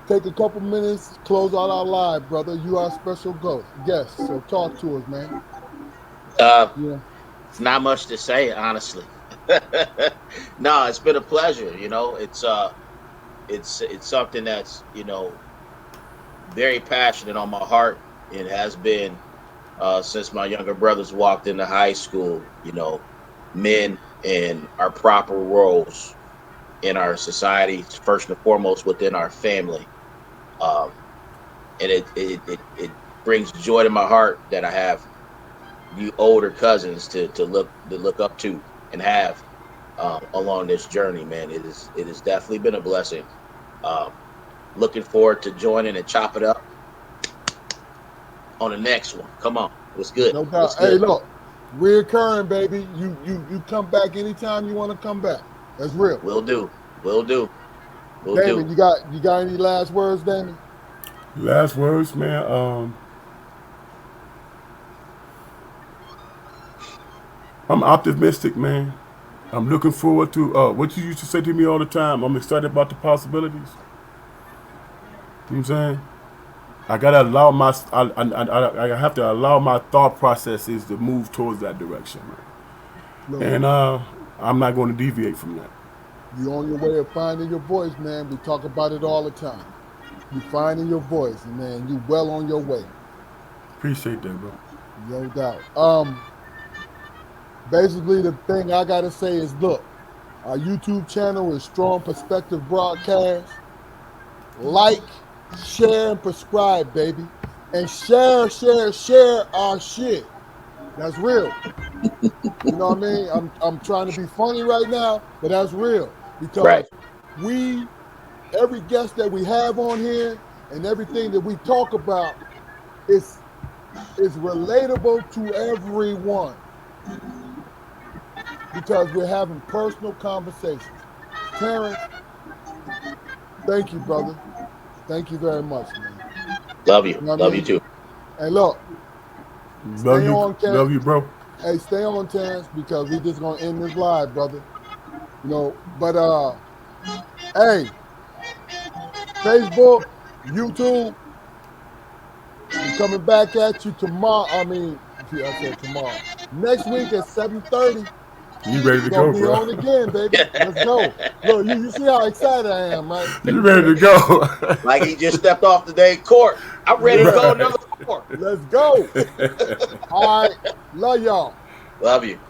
S1: take a couple minutes, close out our live, brother. You are a special guest. So talk to us, man. Yeah.
S4: It's not much to say, honestly. No, it's been a pleasure. It's something that's very passionate on my heart. It has been since my younger brothers walked into high school. Men and our proper roles in our society, first and foremost within our family. Um, and it brings joy to my heart that I have you older cousins to look up to and have along this journey, man. It has definitely been a blessing. Um, Looking forward to joining and chop it up on the next one. Come on, what's good?
S1: No doubt.
S4: What's
S1: Hey,
S4: good?
S1: look, reoccurring, baby. You come back anytime you want to come back. That's real.
S4: Will do. Will do. Will
S1: Damon,
S4: do.
S1: you got any last words, Damon?
S3: Last words, man. I'm optimistic, man. I'm looking forward to what you used to say to me all the time. I'm excited about the possibilities. You know what I'm saying? I gotta allow I have to allow my thought processes to move towards that direction, man.
S1: Look,
S3: And I'm not going to deviate from that.
S1: you on your way of finding your voice, man. We talk about it all the time. You finding your voice, and man, you well on your way.
S3: Appreciate that, bro.
S1: No doubt. Basically, the thing I gotta say is, look, our YouTube channel is Strong Perspective Broadcast. Like, share, and subscribe, baby, and share our shit. That's real. You know what I mean? I'm trying to be funny right now, but that's real because
S4: Right.
S1: every guest that we have on here and everything that we talk about is relatable to everyone because we're having personal conversations. Terrance, thank you, brother. Thank you very much, man.
S4: Love you.
S1: You know what I
S4: Love you
S1: mean?
S4: too.
S1: And look,
S3: Love
S1: stay
S3: you,
S1: on,
S3: love you, bro.
S1: Hey, stay on, Terrance, because we just gonna end this live, brother. But hey, Facebook, YouTube, we coming back at you tomorrow. I said tomorrow. Next week at 7:30,
S3: You ready
S1: we're
S3: to
S1: gonna
S3: go,
S1: be
S3: bro?
S1: on again, baby. Let's go. Look, you see how excited I am, right?
S3: You ready to go?
S4: Like he just stepped off the day court. I'm ready to go
S1: Yeah.
S4: another 4.
S1: Let's go. All right. Love y'all.
S4: Love you.